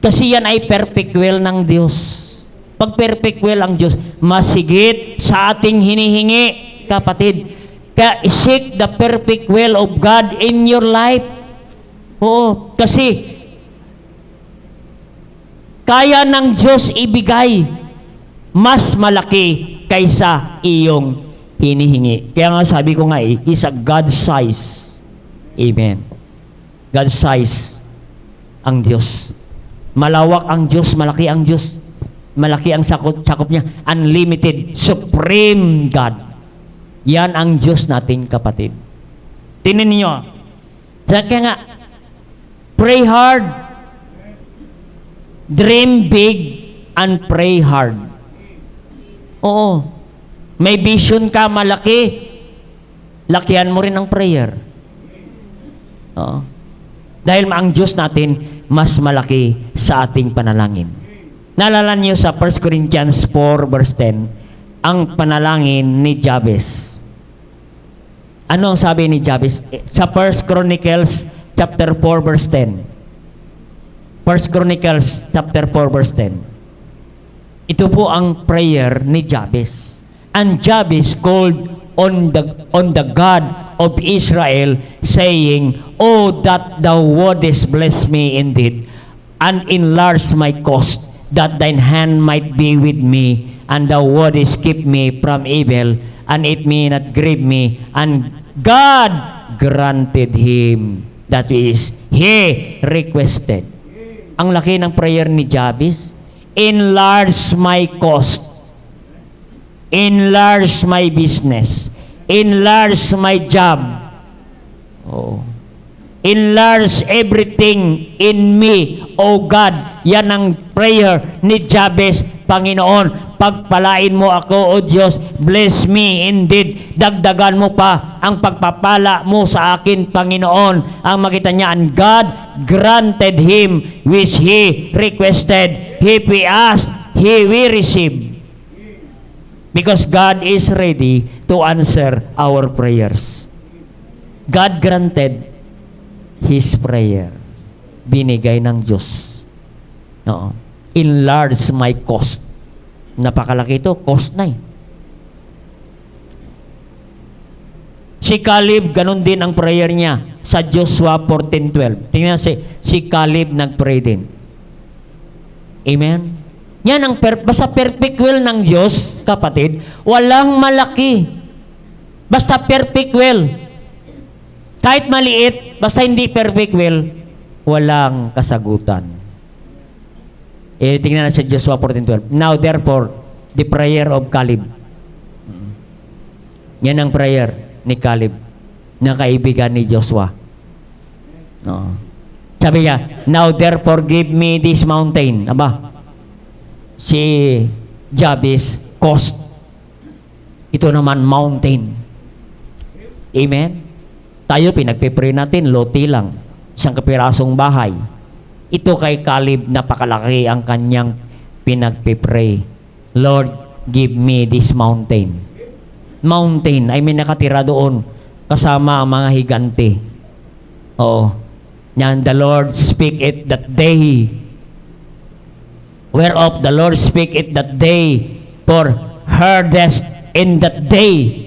Kasi yan ay perfect will ng Diyos. Pag perfect will ang Diyos, masigit sa ating hinihingi, kapatid. Kaya seek the perfect will of God in your life. Oo. Kasi kaya ng Diyos ibigay mas malaki kaysa iyong hinihingi. Kaya nga sabi ko nga is a God size. Amen. God size ang Diyos. Malawak ang Diyos, malaki ang Diyos. Malaki ang sakop niya. Unlimited, supreme God. Yan ang Diyos natin, kapatid. Tingnan niyo. Kaya nga, pray hard. Dream big and pray hard. Oo. May vision ka malaki. Lakihan mo rin ang prayer. Oo. Dahil ang Diyos natin mas malaki sa ating panalangin. Naalala niyo sa 1 Corinthians 4 verse 10, ang panalangin ni Jabez. Ano ang sabi ni Jabez? Sa 1 Chronicles chapter 4 verse 10. 1 Chronicles chapter 4 verse 10. Ito po ang prayer ni Jabez. And Jabez called on the God of Israel, saying, "Oh, that thou wouldest bless me indeed, and enlarge my cost, that thine hand might be with me, and thou wouldest keep me from evil, and it may not grieve me." And God granted him that is he requested. Ang laki ng prayer ni Jabez. Enlarge my cost. Enlarge my business. Enlarge my job. Oh. Enlarge everything in me, O God. Yan ang prayer ni Jabez. Panginoon, pagpalain mo ako, O Diyos. Bless me indeed. Dagdagan mo pa ang pagpapala mo sa akin, Panginoon. Ang makita niya, and God granted him which he requested. If we ask, he will receive. Because God is ready to answer our prayers. God granted his prayer. Binigay ng Diyos. No. Enlarge my cost. Napakalaki ito. Cost na eh. Si Caleb, ganun din ang prayer niya sa Joshua 14:12. Tingnan si Caleb nag-pray din. Amen? Yan ang basta perfect will ng Diyos, kapatid, walang malaki. Basta perfect will. Kahit maliit, basta hindi perfect will, walang kasagutan. Tingnan natin sa Joshua 14:12. Now therefore, the prayer of Caleb. Yan ang prayer ni Caleb, na kaibigan ni Joshua. No. Sabi niya, now therefore give me this mountain. Aba, si Jabez, cost. Ito naman, mountain. Amen? Tayo, pinagpipray natin, loti lang. Isang kapirasong bahay. Ito kay Caleb, napakalaki ang kanyang pinagpipray. Lord, give me this mountain. Mountain, ay may nakatira doon kasama ang mga higante. Oo. Yan, the Lord speak it that day. Whereof the Lord speak it that day, for heardest in that day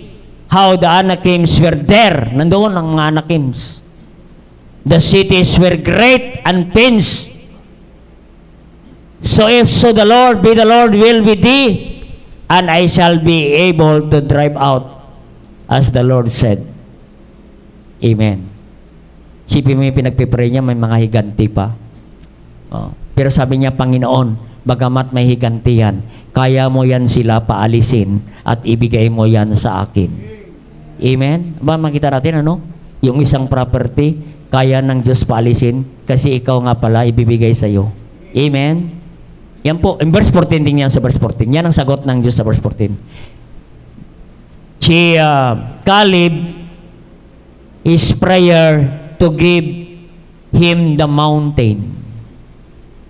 how the Anakims were there. Nandoon ang mga Anakims. The cities were great and fenced. So if so the Lord will be thee, and I shall be able to drive out, as the Lord said. Amen. Sipin mo yung pinagpipray niya, may mga higanti pa. Pero sabi niya, Panginoon, bagamat may higanti yan, kaya mo yan sila paalisin at ibigay mo yan sa akin. Amen? Ba, makita natin ano? Yung isang property, kaya ng Diyos paalisin kasi ikaw nga pala ibibigay sa iyo. Amen? Yan po, in verse 14 din yan sa verse 14. Yan ang sagot ng Diyos sa verse 14. Caleb, his prayer to give him the mountain.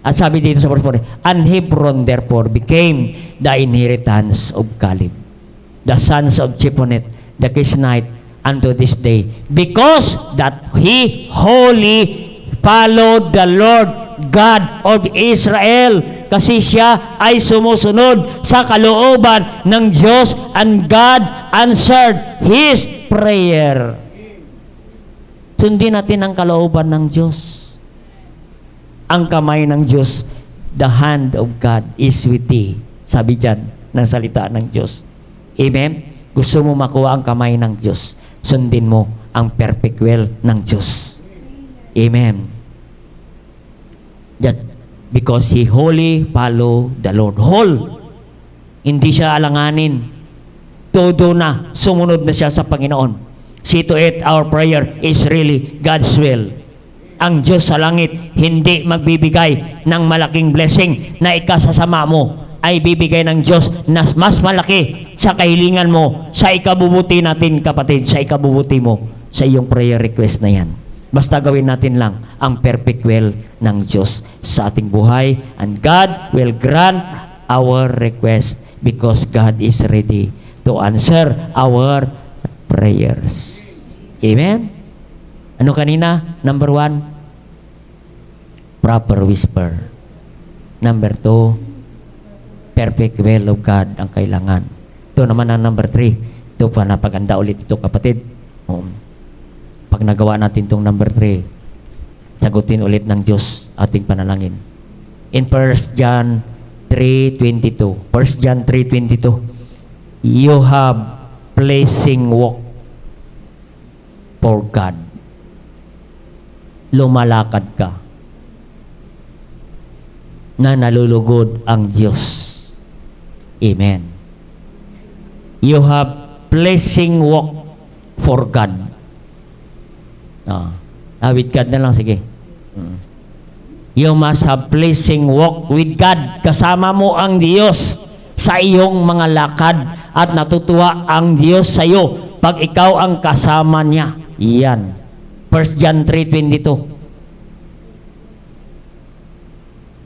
At sabi dito sa verse 14, and Hebron therefore became the inheritance of Caleb, the sons of Jephunneh, the Kenizzite, unto this day, because that he wholly followed the Lord God of Israel, kasi siya ay sumusunod sa kalooban ng Diyos, and God answered his prayer. Sundin natin ang kalooban ng Diyos. Ang kamay ng Diyos, the hand of God is with thee. Sabi dyan ng salita ng Diyos. Amen? Gusto mo makuha ang kamay ng Diyos, sundin mo ang perfect will ng Diyos. Amen. That because he wholly follow the Lord. Whole. Hindi siya alanganin. Todo na. Sumunod na siya sa Panginoon. See to it, our prayer is really God's will. Ang Diyos sa langit hindi magbibigay ng malaking blessing na ikasasama mo, ay bibigay ng Diyos na mas malaki sa kahilingan mo, sa ikabubuti natin kapatid, sa ikabubuti mo sa iyong prayer request na yan. Basta gawin natin lang ang perfect will ng Diyos sa ating buhay, and God will grant our request because God is ready to answer our prayers. Amen? Ano kanina? Number 1, proper whisper. Number 2, perfect will of God ang kailangan. Ito naman ang number 3. Ito pa napaganda ulit ito kapatid. Pag nagawa natin itong number 3, sagutin ulit ng Diyos ating panalangin. In 1 John 3:22, 1 John 3:22, you have blessing walk for God. Lumalakad ka na nalulugod ang Diyos. Amen. You have blessing walk for God. With God na lang, sige. You must have blessing walk with God. Kasama mo ang Diyos sa iyong mga lakad at natutuwa ang Diyos sa iyo pag ikaw ang kasama niya. Yan. 1 John 3:22.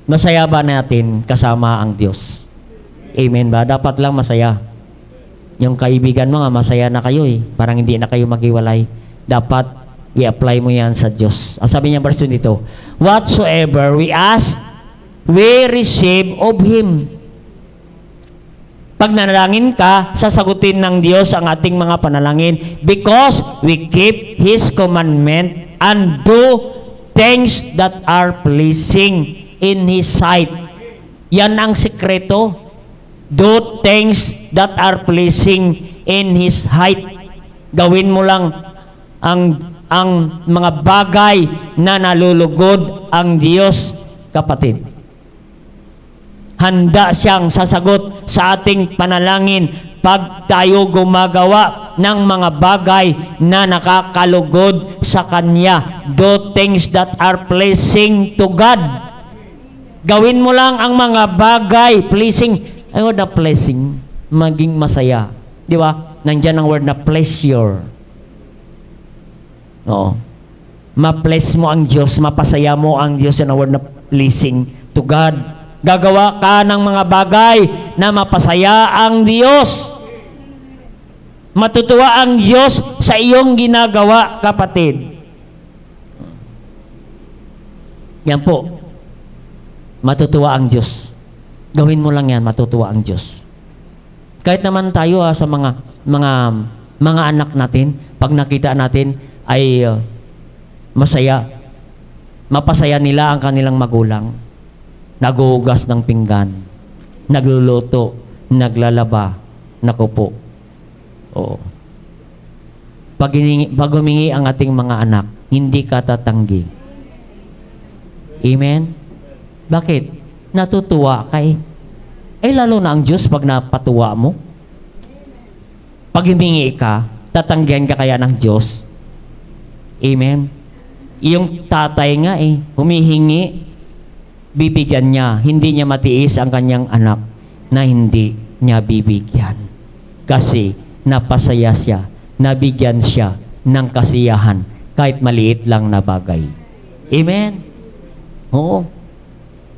Masaya ba natin kasama ang Diyos? Amen ba? Dapat lang masaya. Yung kaibigan mo nga, masaya na kayo eh. Parang hindi na kayo maghiwalay. Dapat i-apply mo yan sa Diyos. Ang sabi niya verse 22, whatsoever we ask, we receive of Him. Pag nanalangin ka, sasagutin ng Diyos ang ating mga panalangin because we keep His commandment and do things that are pleasing in His sight. Yan ang sekreto. Do things that are pleasing in His sight. Gawin mo lang ang mga bagay na nalulugod ang Diyos, kapatid. Handa siyang sasagot sa ating panalangin pag tayo gumagawa ng mga bagay na nakakalugod sa Kanya. Do things that are pleasing to God. Gawin mo lang ang mga bagay pleasing. Ay, word na pleasing, maging masaya. Di ba? Nandiyan ang word na pleasure. Oo. Ma-bless mo ang Diyos, mapasaya mo ang Diyos. Yan ang word na pleasing to God. Gagawa ka ng mga bagay na mapasaya ang Diyos. Matutuwa ang Diyos sa iyong ginagawa, kapatid. Yan po. Matutuwa ang Diyos. Gawin mo lang yan, matutuwa ang Diyos. Kahit naman tayo sa mga anak natin, pag nakita natin ay masaya, Mapasaya nila ang kanilang magulang. Naguhugas ng pinggan, nagluluto, naglalaba, nakupo. Oo. Pag humingi ang ating mga anak, hindi ka tatanggi. Amen? Bakit? Natutuwa ka eh. Eh lalo na ang Diyos pag napatuwa mo. Pag humingi ka, tatanggihan ka kaya ng Diyos. Amen? Yung tatay nga eh, humihingi, bibigyan niya. Hindi niya matiis ang kanyang anak na hindi niya bibigyan. Kasi napasaya siya, nabigyan siya ng kasiyahan kahit maliit lang na bagay. Amen? Oo.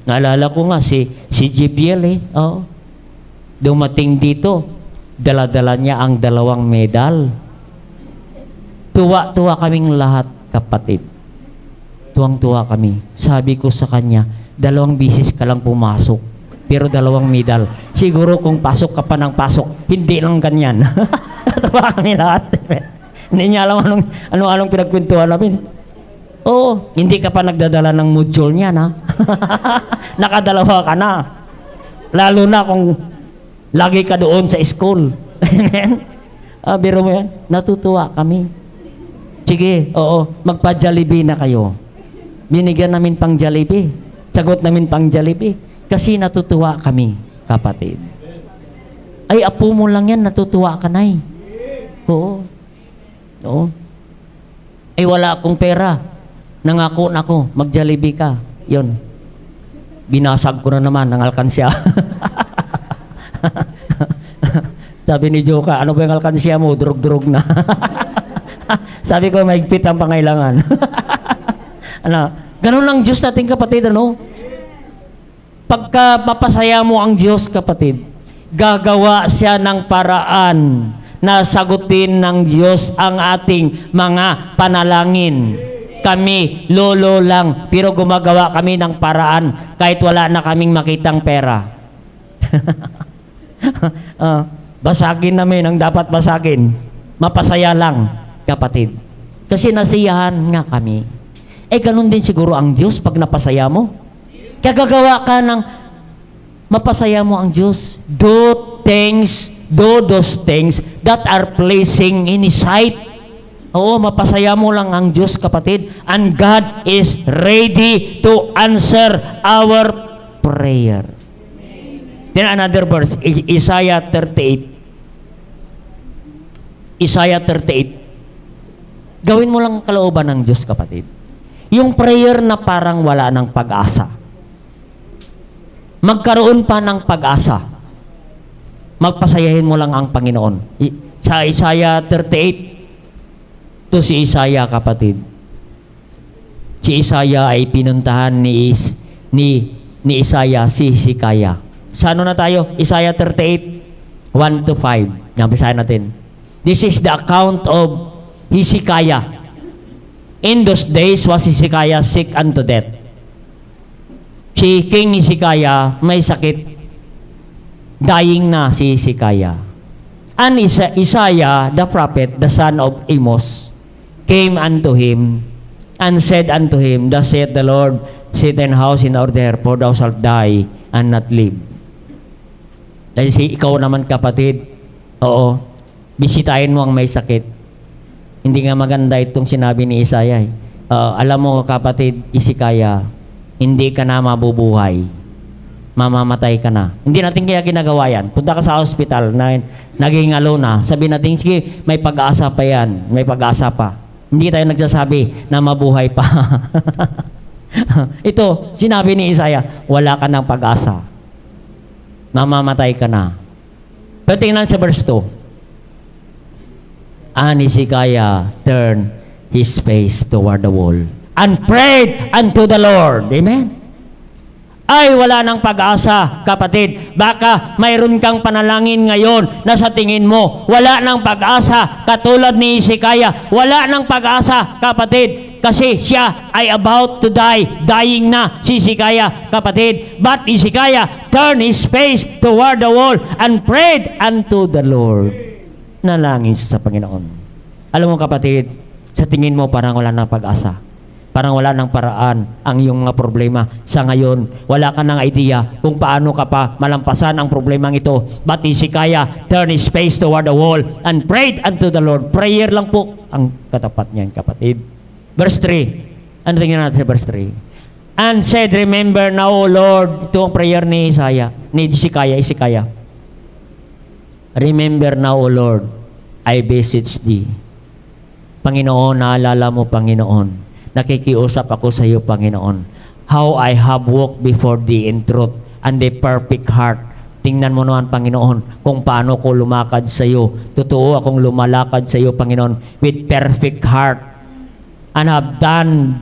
Naalala ko nga si JBL eh. Oo. Dumating dito, dala-dala niya ang 2 medal. Tuwa-tuwa kaming lahat, kapatid. Tuwang-tuwa kami. Sabi ko sa kanya, 2 bisis ka lang pumasok, pero 2 medal. Siguro kung pasok ka pa ng pasok, hindi lang ganyan. Tuwa kami lahat. Hindi niya alam anong pinagkwentuhan namin. Oo, hindi ka pa nagdadala ng module niyan, ha? Nakadalawa ka na. Lalo na kung lagi ka doon sa school. Amen? Biro mo yan? Natutuwa kami. Sige, oo, magpa-Jollibee na kayo. Binigyan namin pang Jollibee. Sagot namin pang Jollibee. Kasi natutuwa kami, kapatid. Ay, apo mo lang yan, natutuwa ka na eh. Oo. Oo. Ay, wala akong pera. Nangako na ako, mag-Jollibee ka. Yun. Binasag ko na naman ng alkansya. Sabi ni Joka, ano ba yung alkansya mo? Durog-durog na. Sabi ko, mahigpit ang pangailangan. Ano? Ganun lang Diyos natin, kapatid, ano? Pagka mapasaya mo ang Diyos, kapatid, gagawa siya ng paraan na sagutin ng Diyos ang ating mga panalangin. Kami, lolo lang, pero gumagawa kami ng paraan kahit wala na kaming makitang pera. Basagin namin ang dapat basagin. Mapasaya lang, kapatid. Kasi nasiyahan nga kami. Eh, ganun din siguro ang Diyos pag napasaya mo. Kaya gagawa ka ng mapasaya mo ang Diyos. Do those things that are pleasing in His sight. Oo, mapasaya mo lang ang Diyos, kapatid. And God is ready to answer our prayer. Then another verse, Isaiah 38. Isaiah 38. Gawin mo lang kalooban ng Diyos, kapatid. Yung prayer na parang wala ng pag-asa. Magkaroon pa ng pag-asa. Magpasayahin mo lang ang Panginoon. Sa Isaiah 38, to si Isaiah, kapatid. Si Isaiah ay pinuntahan ni Isaiah si Hezekiah. Sa ano na tayo? Isaiah 38, 1-5. Nabisahin natin. This is the account of Hezekiah. In those days was Hezekiah sick unto death. Si King Hezekiah may sakit. Dying na si Hezekiah. And Isaiah, the prophet, the son of Amos, came unto him and said unto him, Thus saith the Lord, sit in house in order, for thou shalt die and not live. Dahil ikaw naman, kapatid, oo, bisitahin mo ang may sakit. Hindi nga maganda itong sinabi ni Isaiah. Alam mo, kapatid, Hezekiah, hindi ka na mabubuhay. Mamamatay ka na. Hindi natin kaya ginagawa yan. Punta ka sa hospital na naging na. Sabi natin, sige, may pag-asa pa yan. May pag-asa pa. Hindi tayo nagsasabi na mabuhay pa. Ito, sinabi ni Isaiah, wala ka ng pag-asa. Mamamatay ka na. Pero tingnan sa verse 2. And Hezekiah turned his face toward the wall and prayed unto the Lord. Amen? Ay, wala ng pag-asa, kapatid. Baka mayroon kang panalangin ngayon na sa tingin mo, wala ng pag-asa, katulad ni Hezekiah. Wala ng pag-asa, kapatid, kasi siya ay about to die. Dying na si Hezekiah, kapatid. But Hezekiah turned his face toward the wall and prayed unto the Lord. Nalangin siya sa Panginoon. Alam mo, kapatid, sa tingin mo parang wala ng pag-asa. Parang wala ng paraan ang iyong mga problema. Sa ngayon, wala ka ng idea kung paano ka pa malampasan ang problemang ito. But Hezekiah turned his face toward the wall and prayed unto the Lord. Prayer lang po ang katapat niyan, kapatid. Verse 3. Ano tingnan natin sa verse 3? And said, remember now, O Lord. Ito ang prayer ni Hezekiah. Remember now, O Lord, I beseech thee. Panginoon, naalala mo, Panginoon. Nakikiusap ako sa iyo, Panginoon. How I have walked before thee in truth and a perfect heart. Tingnan mo naman, Panginoon, kung paano ko lumakad sa iyo. Totoo akong lumalakad sa iyo, Panginoon, with perfect heart. And have done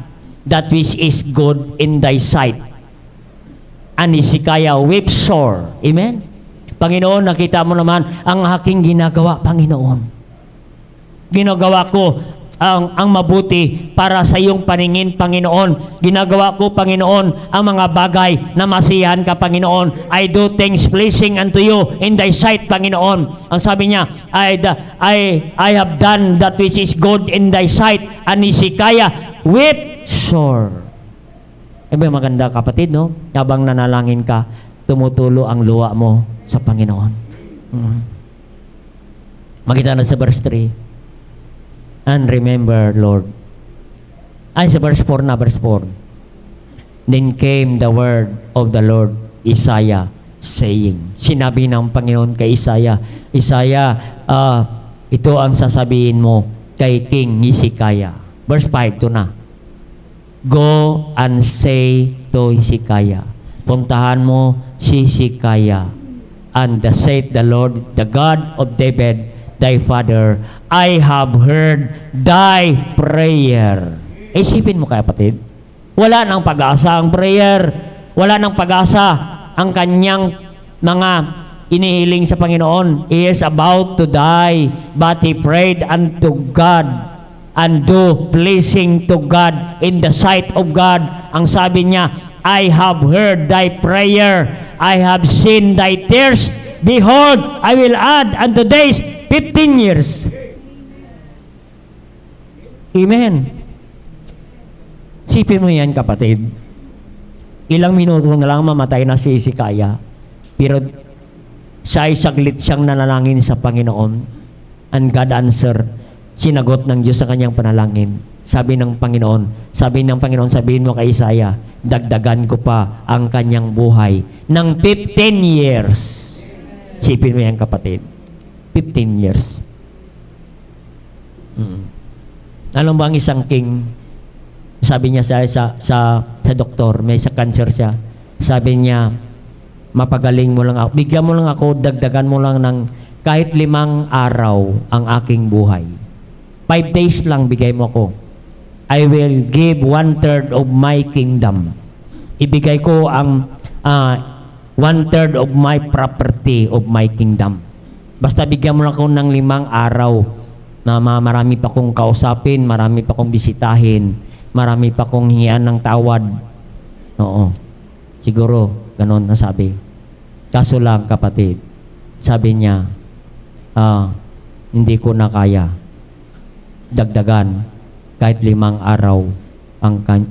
that which is good in thy sight. And Hezekiah wept sore. Amen? Panginoon, nakita mo naman ang aking ginagawa, Panginoon. Ginagawa ko ang mabuti para sa iyong paningin, Panginoon. Ginagawa ko, Panginoon, ang mga bagay na masiyahan ka, Panginoon. I do things pleasing unto you in thy sight, Panginoon. Ang sabi niya, I have done that which is good in thy sight. And Hezekiah wept sore. Maganda, kapatid, no? Habang nanalangin ka, tumutulo ang luha mo sa Panginoon. Makita na sa verse 3. And remember, Lord. Sa verse 4 na, verse 4. Then came the word of the Lord Isaiah, saying, sinabi ng Panginoon kay Isaiah, ito ang sasabihin mo kay King Hezekiah. Verse 5, ito na. Go and say to Hezekiah, puntahan mo si Hezekiah, and saith the Lord, the God of David, thy father, I have heard thy prayer. Isipin mo, kapatid, wala nang pag-asa ang prayer, wala nang pag-asa ang kanyang mga inihiling sa Panginoon. He is about to die, but he prayed unto God and do pleasing to God in the sight of God. Ang sabi niya, I have heard thy prayer, I have seen thy tears. Behold, I will add unto days 15 years. Amen. Sipin mo yan, kapatid. Ilang minuto na lang mamatay na si Hezekiah. Pero siya ay saglit siyang nanalangin sa Panginoon. And God answered. Sinagot ng Diyos sa kanyang panalangin. Sabi ng Panginoon, sabihin mo kay Isaiah, dagdagan ko pa ang kanyang buhay ng 15 years. Sipin mo yan, kapatid. 15 years. Alam mo ang isang king, sabi niya sa doktor, may sa cancer siya. Sabi niya, mapagaling mo lang ako. Bigyan mo lang ako, dagdagan mo lang ng kahit 5 araw ang aking buhay. 5 days lang bigay mo ko. I will give 1/3 of my kingdom. Ibigay ko ang 1/3 of my property of my kingdom. Basta bigyan mo lang ako ng 5 araw na marami pa kong kausapin, marami pa kong bisitahin, marami pa kong hingian ng tawad. Oo. Siguro, ganon na sabi. Kaso lang, kapatid, sabi niya, hindi ko na kaya dagdagan kahit 5 araw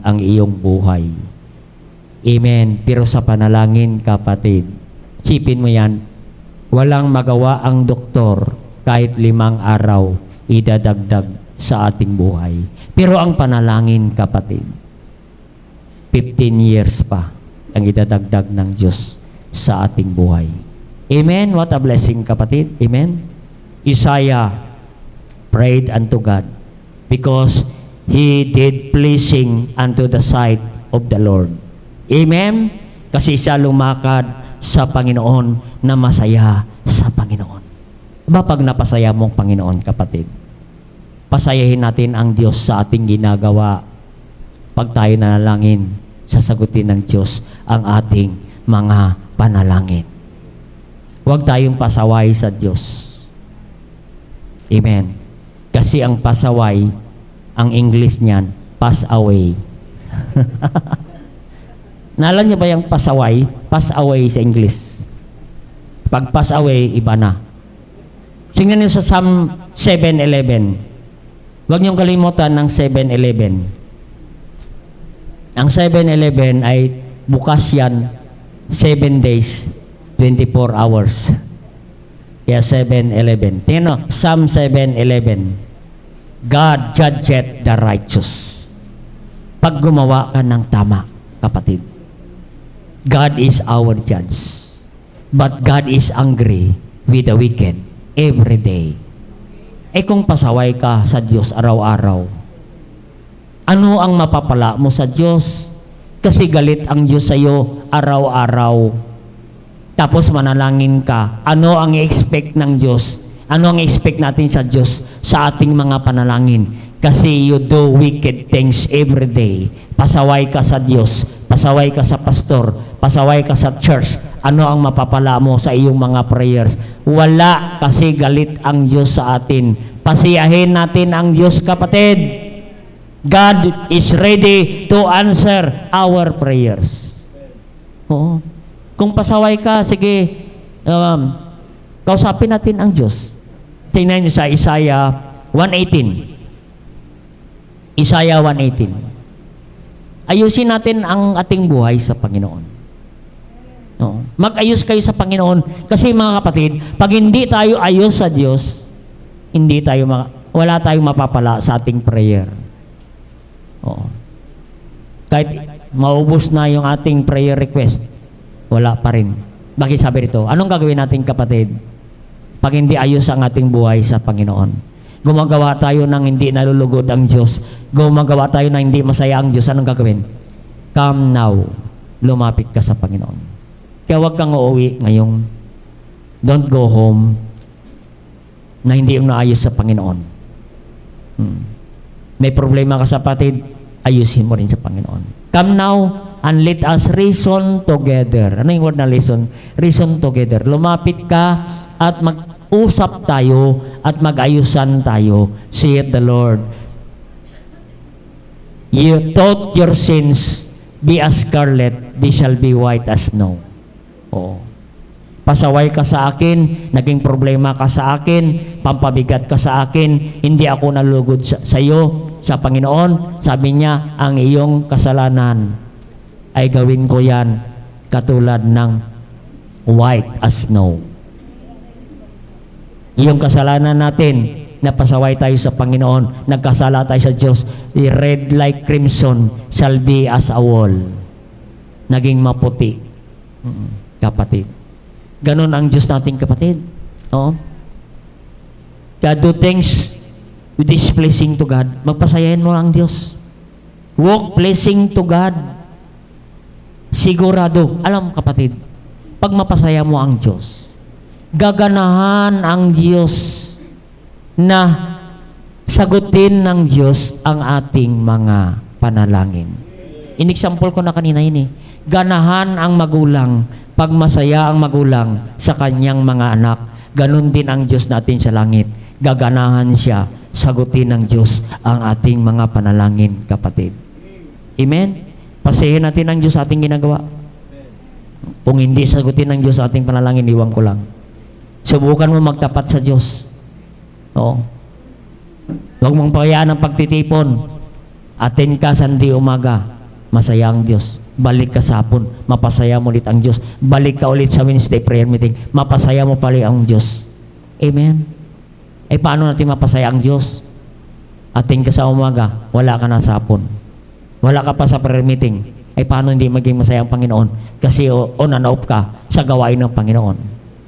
ang iyong buhay. Amen. Pero sa panalangin, kapatid, sipin mo yan, walang magawa ang doktor kahit 5 araw idadagdag sa ating buhay. Pero ang panalangin, kapatid, 15 years pa ang idadagdag ng Diyos sa ating buhay. Amen? What a blessing, kapatid. Amen? Isaiah prayed unto God because he did pleasing unto the sight of the Lord. Amen? Kasi siya lumakad sa Panginoon na masaya sa Panginoon. Pag napasaya mo ang Panginoon, kapatid, pasayahin natin ang Diyos sa ating ginagawa. Pag tayo nanalangin, sasagutin ng Diyos ang ating mga panalangin. Huwag tayong pasaway sa Diyos. Amen. Kasi ang pasaway, ang English niyan, pass away. Naalam niyo ba yung pasaway? Pass away sa English. Pag pass away, iba na. Tingnan niyo sa Psalm 7:11. Huwag niyong kalimutan ng 7:11. Ang 7-Eleven ay bukas yan 7 days, 24 hours. Kaya 7-Eleven. Tingnan, Psalm 7:11. God judgeth the righteous. Pag gumawa ka ng tama, kapatid, God is our judge. But God is angry with the wicked every day. Eh kung pasaway ka sa Diyos araw-araw, ano ang mapapala mo sa Diyos? Kasi galit ang Diyos sa iyo araw-araw. Tapos manalangin ka. Ano ang i-expect ng Diyos? Ano ang i-expect natin sa Diyos sa ating mga panalangin? Kasi you do wicked things every day. Pasaway ka sa Diyos. Pasaway ka sa pastor. Pasaway ka sa church. Ano ang mapapala mo sa iyong mga prayers? Wala, kasi galit ang Diyos sa atin. Pasiyahin natin ang Diyos, kapatid. God is ready to answer our prayers. Oo. Kung pasaway ka, sige, kausapin natin ang Diyos. Tingnan niyo sa Isaiah 1:18. Isaiah 1:18. Ayusin natin ang ating buhay sa Panginoon. Oo. Mag-ayos kayo sa Panginoon. Kasi mga kapatid, pag hindi tayo ayos sa Diyos, wala tayong mapapala sa ating prayer. Oo. Kahit maubos na yung ating prayer request, wala pa rin. Bakit sabi rito? Anong gagawin natin, kapatid? Pag hindi ayos ang ating buhay sa Panginoon. Gumagawa tayo ng hindi nalulugod ang Diyos. Gumagawa tayo ng hindi masaya ang Diyos. Anong gagawin? Come now. Lumapit ka sa Panginoon. Kaya huwag kang uuwi ngayong don't go home na hindi mo naayos sa Panginoon. May problema ka sa kapatid, ayusin mo rin sa Panginoon. Come now and let us reason together. Ano yung word na reason? Reason together. Lumapit ka at mag-usap tayo at mag-ayusan tayo, saith the Lord. You thought your sins be as scarlet, they shall be white as snow. Oo. Pasaway ka sa akin, naging problema ka sa akin, pampabigat ka sa akin, hindi ako nalugod sa iyo, sa Panginoon. Sabi niya, ang iyong kasalanan ay gawin ko yan katulad ng white as snow. Iyong kasalanan natin, napasaway tayo sa Panginoon, nagkasala tayo sa Diyos, red like crimson shall be as a wool. Naging maputi. Kapatid. Ganon ang Diyos natin, kapatid. Oo. God do things with this pleasing to God. Magpasayahin mo ang Diyos. Walk pleasing to God. Sigurado. Alam, kapatid, pag mapasaya mo ang Diyos, gaganahan ang Diyos na sagutin ng Diyos ang ating mga panalangin. In-example ko na kanina yun eh. Ganahan ang magulang pag masaya ang magulang sa kanyang mga anak. Ganon din ang Diyos natin sa langit. Gaganahan siya, sagutin ng Diyos ang ating mga panalangin, kapatid. Amen? Pasayahin natin ang Diyos sa ating ginagawa. Kung hindi sagutin ng Diyos sa ating panalangin, iwan ko lang. Subukan mo magtapat sa Diyos. Oo. Huwag mong payaan ang pagtitipon. Atin ka sandi umaga. Masaya ang Diyos. Balik ka sa hapon. Mapasaya mo ulit ang Diyos. Balik ka ulit sa Wednesday prayer meeting. Mapasaya mo pala ang Diyos. Amen? Eh paano natin mapasaya ang Diyos? Atin ka sa umaga. Wala ka na sa hapon. Wala ka pa sa prayer meeting. Eh paano hindi maging masaya ang Panginoon? Kasi on and off ka sa gawain ng Panginoon.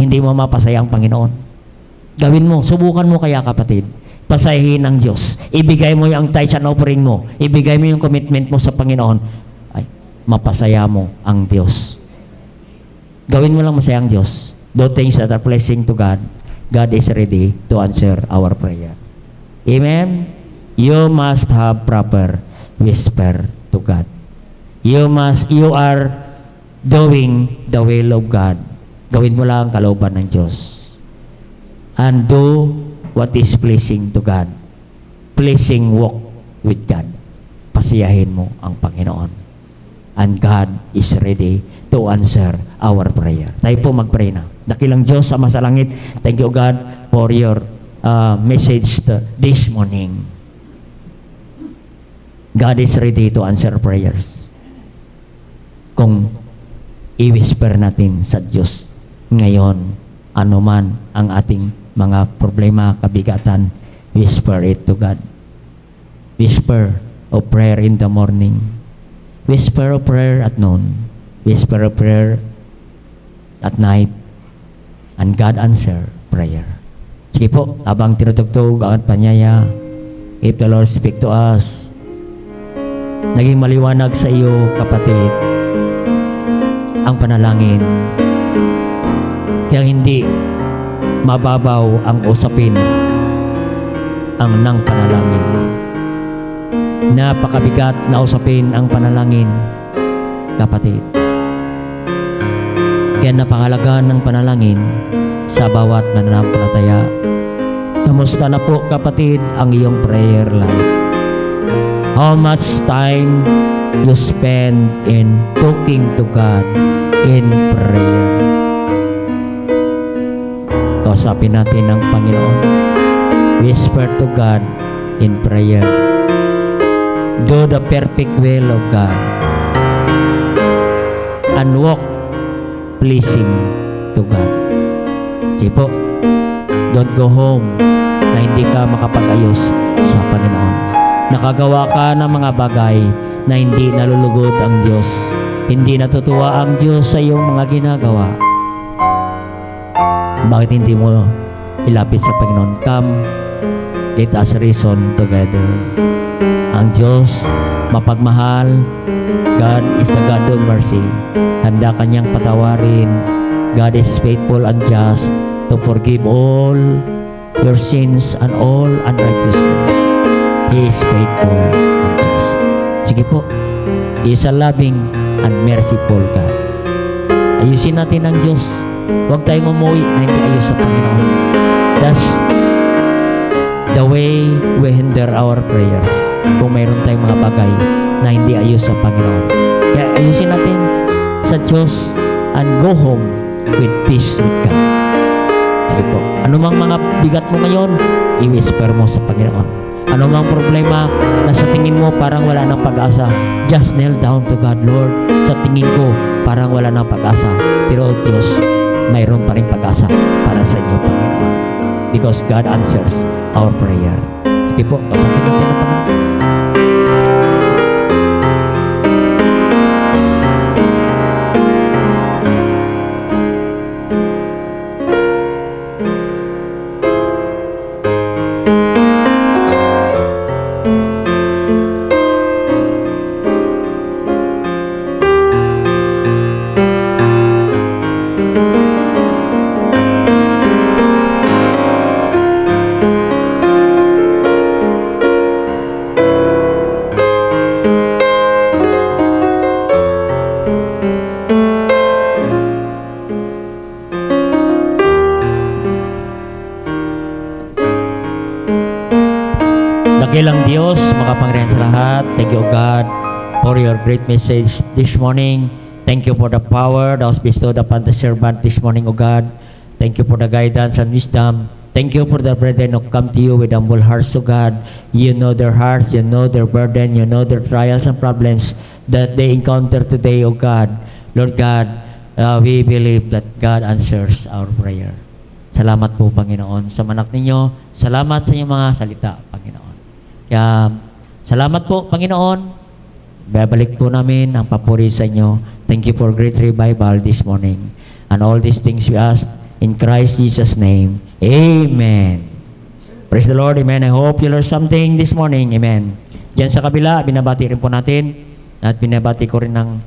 Hindi mo mapasaya ang Panginoon. Gawin mo, subukan mo kaya, kapatid. Pasayahin ng Diyos. Ibigay mo yung tithes and offering mo. Ibigay mo yung commitment mo sa Panginoon. Ay, mapasaya mo ang Diyos. Gawin mo lang masaya ang Diyos. Do things that are pleasing to God. God is ready to answer our prayer. Amen? You must have proper whisper to God. You are doing the will of God. Gawin mo lang ang kalooban ng Diyos. And do what is pleasing to God. Pleasing walk with God. Pasiyahin mo ang Panginoon. And God is ready to answer our prayer. Tayo po mag-pray na. Dakilang Diyos sa masalangit, thank you God for your message this morning. God is ready to answer prayers. kung i-whisper natin sa Diyos ngayon, anuman ang ating mga problema, kabigatan, whisper it to God. Whisper of prayer in the morning. Whisper of prayer at noon. Whisper of prayer at night. And God answer prayer. Sige po, habang tinutugtog ang panyaya, if the Lord speak to us, naging maliwanag sa iyo, kapatid, ang panalangin. Kaya hindi mababaw ang usapin ang ng panalangin. Napakabigat na usapin ang panalangin, kapatid. Kaya napakahalaga ng panalangin sa bawat mananampalataya. Kamusta na po, kapatid, ang iyong prayer life? How much time you spend in talking to God in prayer? Kausapin natin ang Panginoon. Whisper to God in prayer. Do the perfect will of God and walk pleasing to God. Sige po, don't go home na hindi ka makapag-ayos sa Panginoon. Nakagawa ka ng mga bagay na hindi nalulugod ang Diyos. Hindi natutuwa ang Diyos sa iyong mga ginagawa. Bakit hindi mo ilapit sa Panginoon? Come, let us reason together. Ang Diyos, mapagmahal. God is the God of mercy. Handa kanyang patawarin. God is faithful and just to forgive all your sins and all unrighteousness. He is faithful and just. Sige po, He is a loving and merciful God. Ayusin natin ang Diyos. Huwag tayong umuwi na hindi ayos sa Panginoon. That's the way we hinder our prayers. Kung mayroon tayong mga bagay na hindi ayos sa Panginoon. Kaya ayusin natin sa Diyos and go home with peace with God. Sige po, anumang mga bigat mo ngayon, i-whisper mo sa Panginoon. Anumang problema na sa tingin mo parang wala ng pag-asa, just kneel down to God. Lord, sa tingin ko parang wala ng pag-asa, pero Diyos, mayroon pa rin pag-asa para sa iyo, Panginoon. Because God answers our prayer. Sige po, kasapin natin ang Panginoon. Dakilang Diyos, makapangyarihan sa lahat. Thank you, God, for your great message this morning. Thank you for the power that was bestowed upon the servant this morning, O God. Thank you for the guidance and wisdom. Thank you for the brethren who come to you with humble hearts, O God. You know their hearts, you know their burden, you know their trials and problems that they encounter today, O God. Lord God, we believe that God answers our prayer. Salamat po, Panginoon, sa manak ninyo. Salamat sa inyong mga salita, Panginoon. Kaya, salamat po, Panginoon. Babalik po namin ang papuri sa inyo. Thank you for great revival this morning. And all these things we ask in Christ Jesus' name. Amen. Praise the Lord. Amen. I hope you learned something this morning. Amen. Diyan sa kabila, binabati rin po natin. At binabati ko rin ang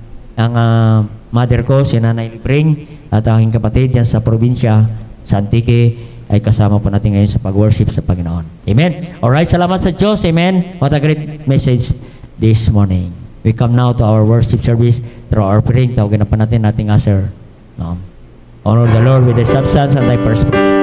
mother ko, si Nanay Libring, at ang aking kapatid diyan sa probinsya, sa Antique, ay kasama po natin ngayon sa pag-worship sa Panginoon. Amen. Alright, salamat sa Diyos. Amen. What a great message this morning. We come now to our worship service through our praying. Tawagin na pa natin ating answer. No? Honor the Lord with the substance and thy perspective.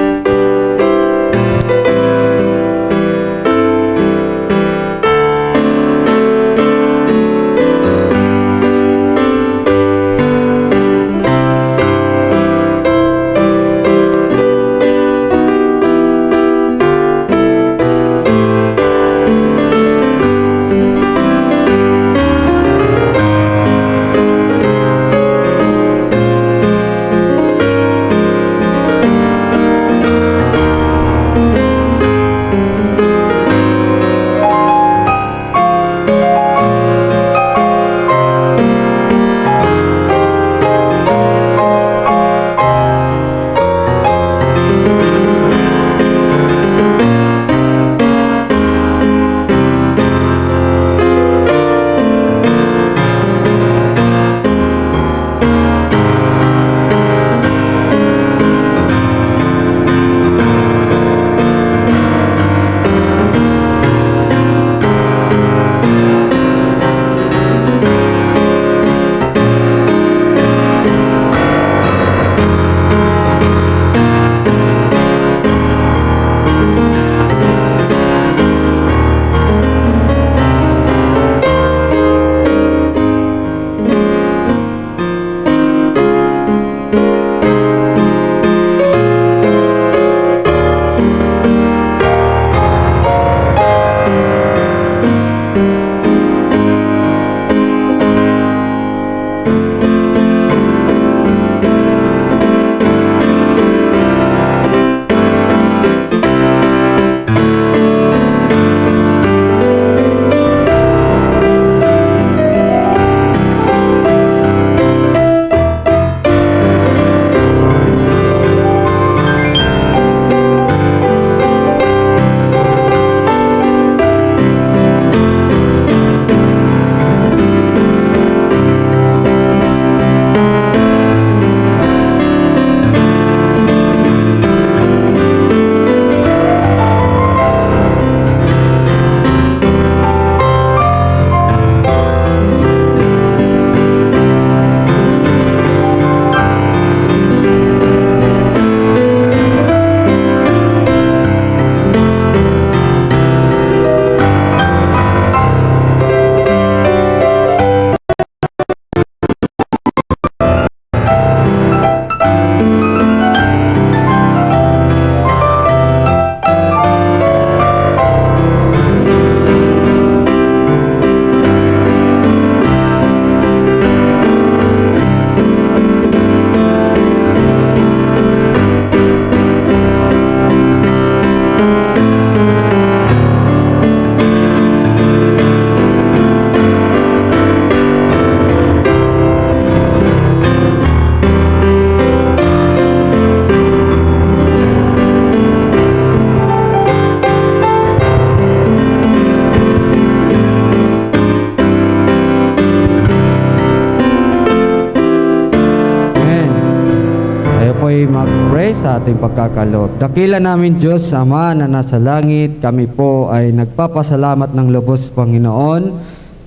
sa ating pagkakaloob. Dakila namin Diyos, Ama na nasa langit, kami po ay nagpapasalamat ng lubos, Panginoon.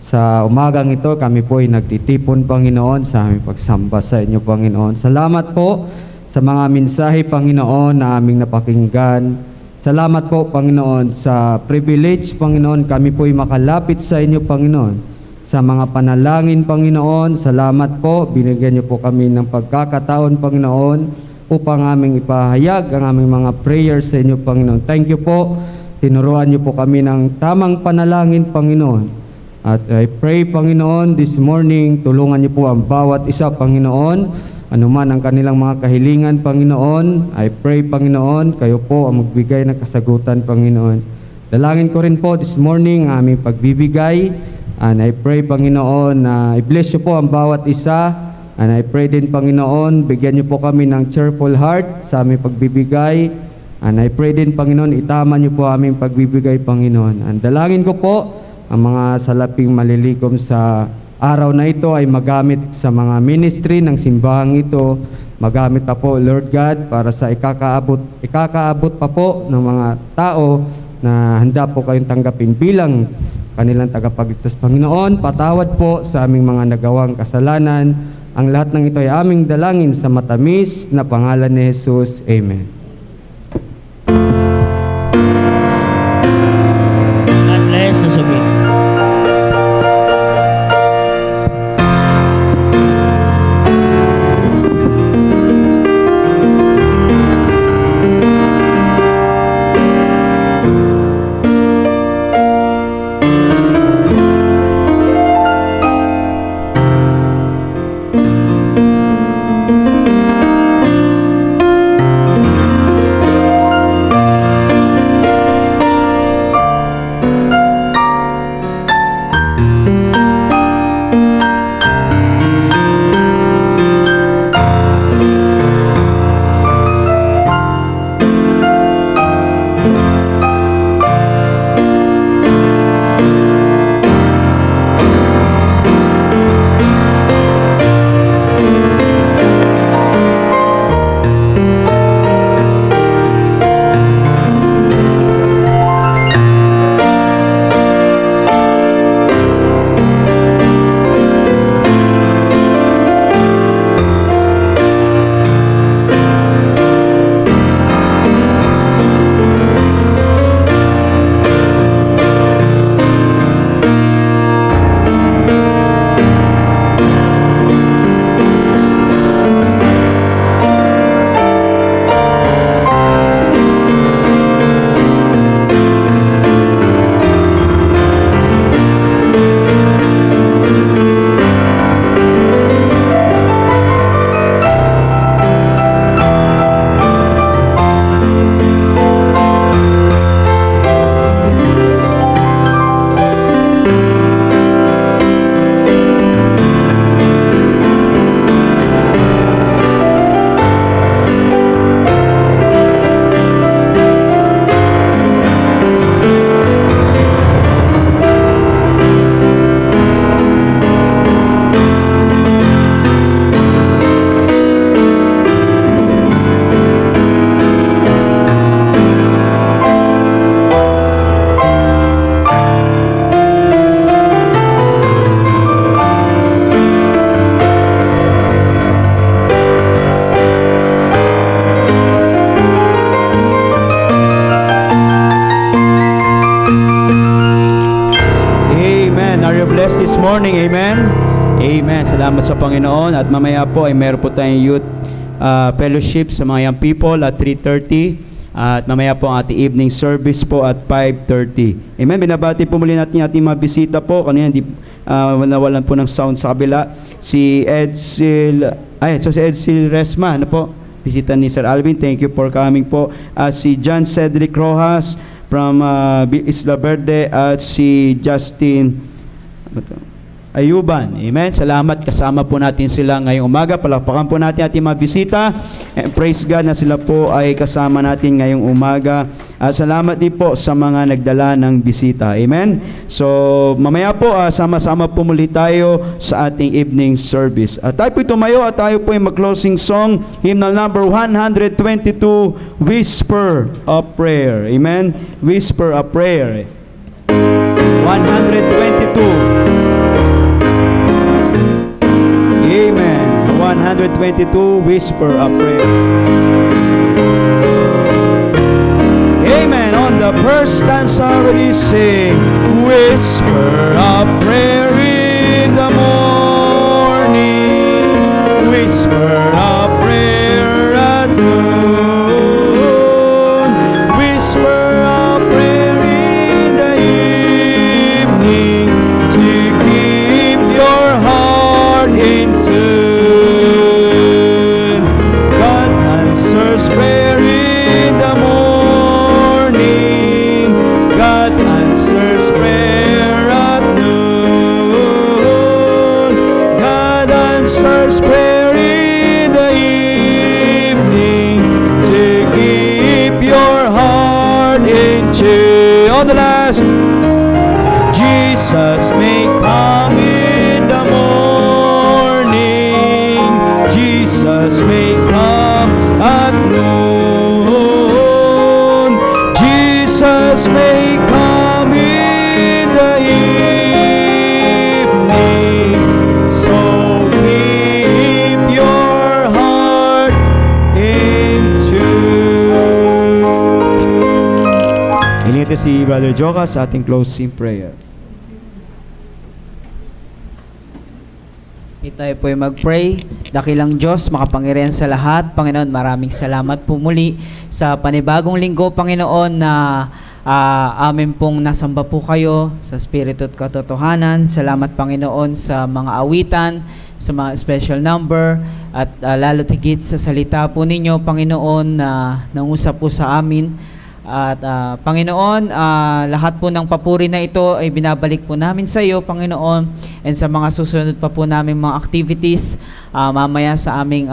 Sa umagang ito, kami po ay nagtitipon, Panginoon, sa aming pagsamba sa inyo, Panginoon. Salamat po sa mga mensahe, Panginoon, na aming napakinggan. Salamat po, Panginoon, sa privilege, Panginoon, kami po ay makalapit sa inyo, Panginoon. Sa mga panalangin, Panginoon, salamat po. Binigyan niyo po kami ng pagkakataon, Panginoon, upang aming ipahayag ang aming mga prayers sa inyo, Panginoon. Thank you po. Tinuruan niyo po kami ng tamang panalangin, Panginoon. At I pray, Panginoon, this morning, tulungan niyo po ang bawat isa, Panginoon. Anuman ang kanilang mga kahilingan, Panginoon, I pray, Panginoon, kayo po ang magbigay ng kasagutan, Panginoon. Dalangin ko rin po this morning ang aming pagbibigay. And I pray, Panginoon, na i-bless niyo po ang bawat isa. And I pray din, Panginoon, bigyan niyo po kami ng cheerful heart sa aming pagbibigay. And I pray din, Panginoon, itama niyo po aming pagbibigay, Panginoon. And dalangin ko po, ang mga salaping malilikom sa araw na ito ay magamit sa mga ministry ng simbahang ito. Magamit pa po, Lord God, para sa ikakaabot pa po ng mga tao na handa po kayong tanggapin bilang kanilang tagapagligtas. Panginoon, patawad po sa aming mga nagawang kasalanan. Ang lahat ng ito ay aming dalangin sa matamis na pangalan ni Jesus. Amen. God bless us again. morning. Amen? Amen. Salamat sa Panginoon. At mamaya po ay meron po tayong youth fellowship sa mga young people at 3:30. At mamaya po ang ating evening service po at 5:30. Amen. Binabati po muli natin yung ating mga bisita po. Kanina hindi nawalan po ng sound sa kabila. Si Edsel Resma, ano po? Bisita ni Sir Alvin. Thank you for coming po. At si John Cedric Rojas from Isla Verde at si Justin Ayuban. Amen. Salamat, kasama po natin sila ngayong umaga. Palakpakan po natin ating mga bisita. And praise God na sila po ay kasama natin ngayong umaga. At salamat din po sa mga nagdala ng bisita. Amen. So, mamaya po, sama-sama po muli tayo sa ating evening service. At tayo po tumayo at tayo po ay mag-closing song, hymnal number 122, Whisper a Prayer. Amen. Whisper a Prayer. 122. Amen. 122, Whisper a Prayer. Amen. On the first stanza, ready, sing. Whisper a prayer in the morning. Whisper a prayer at noon. Whisper a prayer in the evening to keep your heart in tune. God answers prayer in the morning. God answers prayer at noon. God answers prayer in the evening to keep your heart in tune. On the last, Jesus may come in the morning. Jesus may come at noon. Jesus may come in the evening. So keep your heart in tune. Inito si Brother Joka sa ating closing prayer. Tayo po ay mag-pray. Dakilang Diyos, makapangyarihan sa lahat. Panginoon, maraming salamat po muli sa panibagong linggo, Panginoon, na amin pong nasamba po kayo sa Espiritu at katotohanan. Salamat, Panginoon, sa mga awitan, sa mga special number, at lalo tigit sa salita po ninyo, Panginoon, na nangusap po sa amin. At Panginoon, lahat po ng papuri na ito ay binabalik po namin sa iyo, Panginoon, and sa mga susunod pa po namin mga activities mamaya sa aming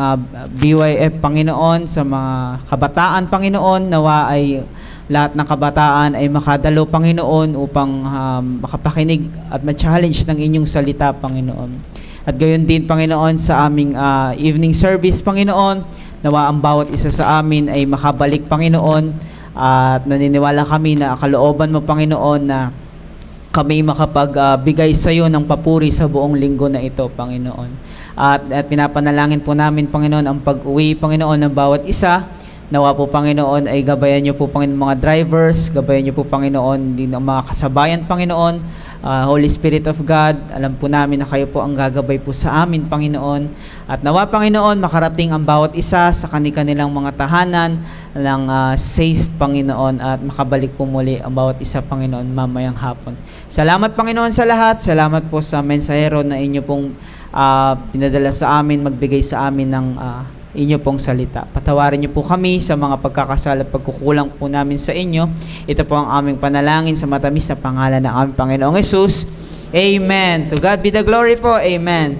BYF, Panginoon, sa mga kabataan, Panginoon, nawa ay lahat ng kabataan ay makadalo, Panginoon, upang makapakinig at ma-challenge ng inyong salita, Panginoon. At gayon din, Panginoon, sa aming evening service, Panginoon, nawa ang bawat isa sa amin ay makabalik, Panginoon. At naniniwala kami na kalooban mo, Panginoon, na kami makapagbigay sa iyo ng papuri sa buong linggo na ito, Panginoon. At pinapanalangin po namin, Panginoon, ang pag-uwi, Panginoon, ng bawat isa. Nawa po, Panginoon, ay gabayan niyo po, Panginoon, mga drivers, gabayan niyo po, Panginoon, din ang mga kasabayan, Panginoon. Holy Spirit of God, alam po namin na kayo po ang gagabay po sa amin, Panginoon. At nawa, Panginoon, makarating ang bawat isa sa kanilang mga tahanan ng safe, Panginoon, at makabalik po muli ang bawat isa, Panginoon, mamayang hapon. Salamat, Panginoon, sa lahat. Salamat po sa mensahero na inyo pong pinadala sa amin, magbigay sa amin ng inyo pong salita. Patawarin niyo po kami sa mga pagkakasala at pagkukulang po namin sa inyo. Ito po ang aming panalangin sa matamis na pangalan ng aming Panginoong Hesus. Amen. To God be the glory po. Amen.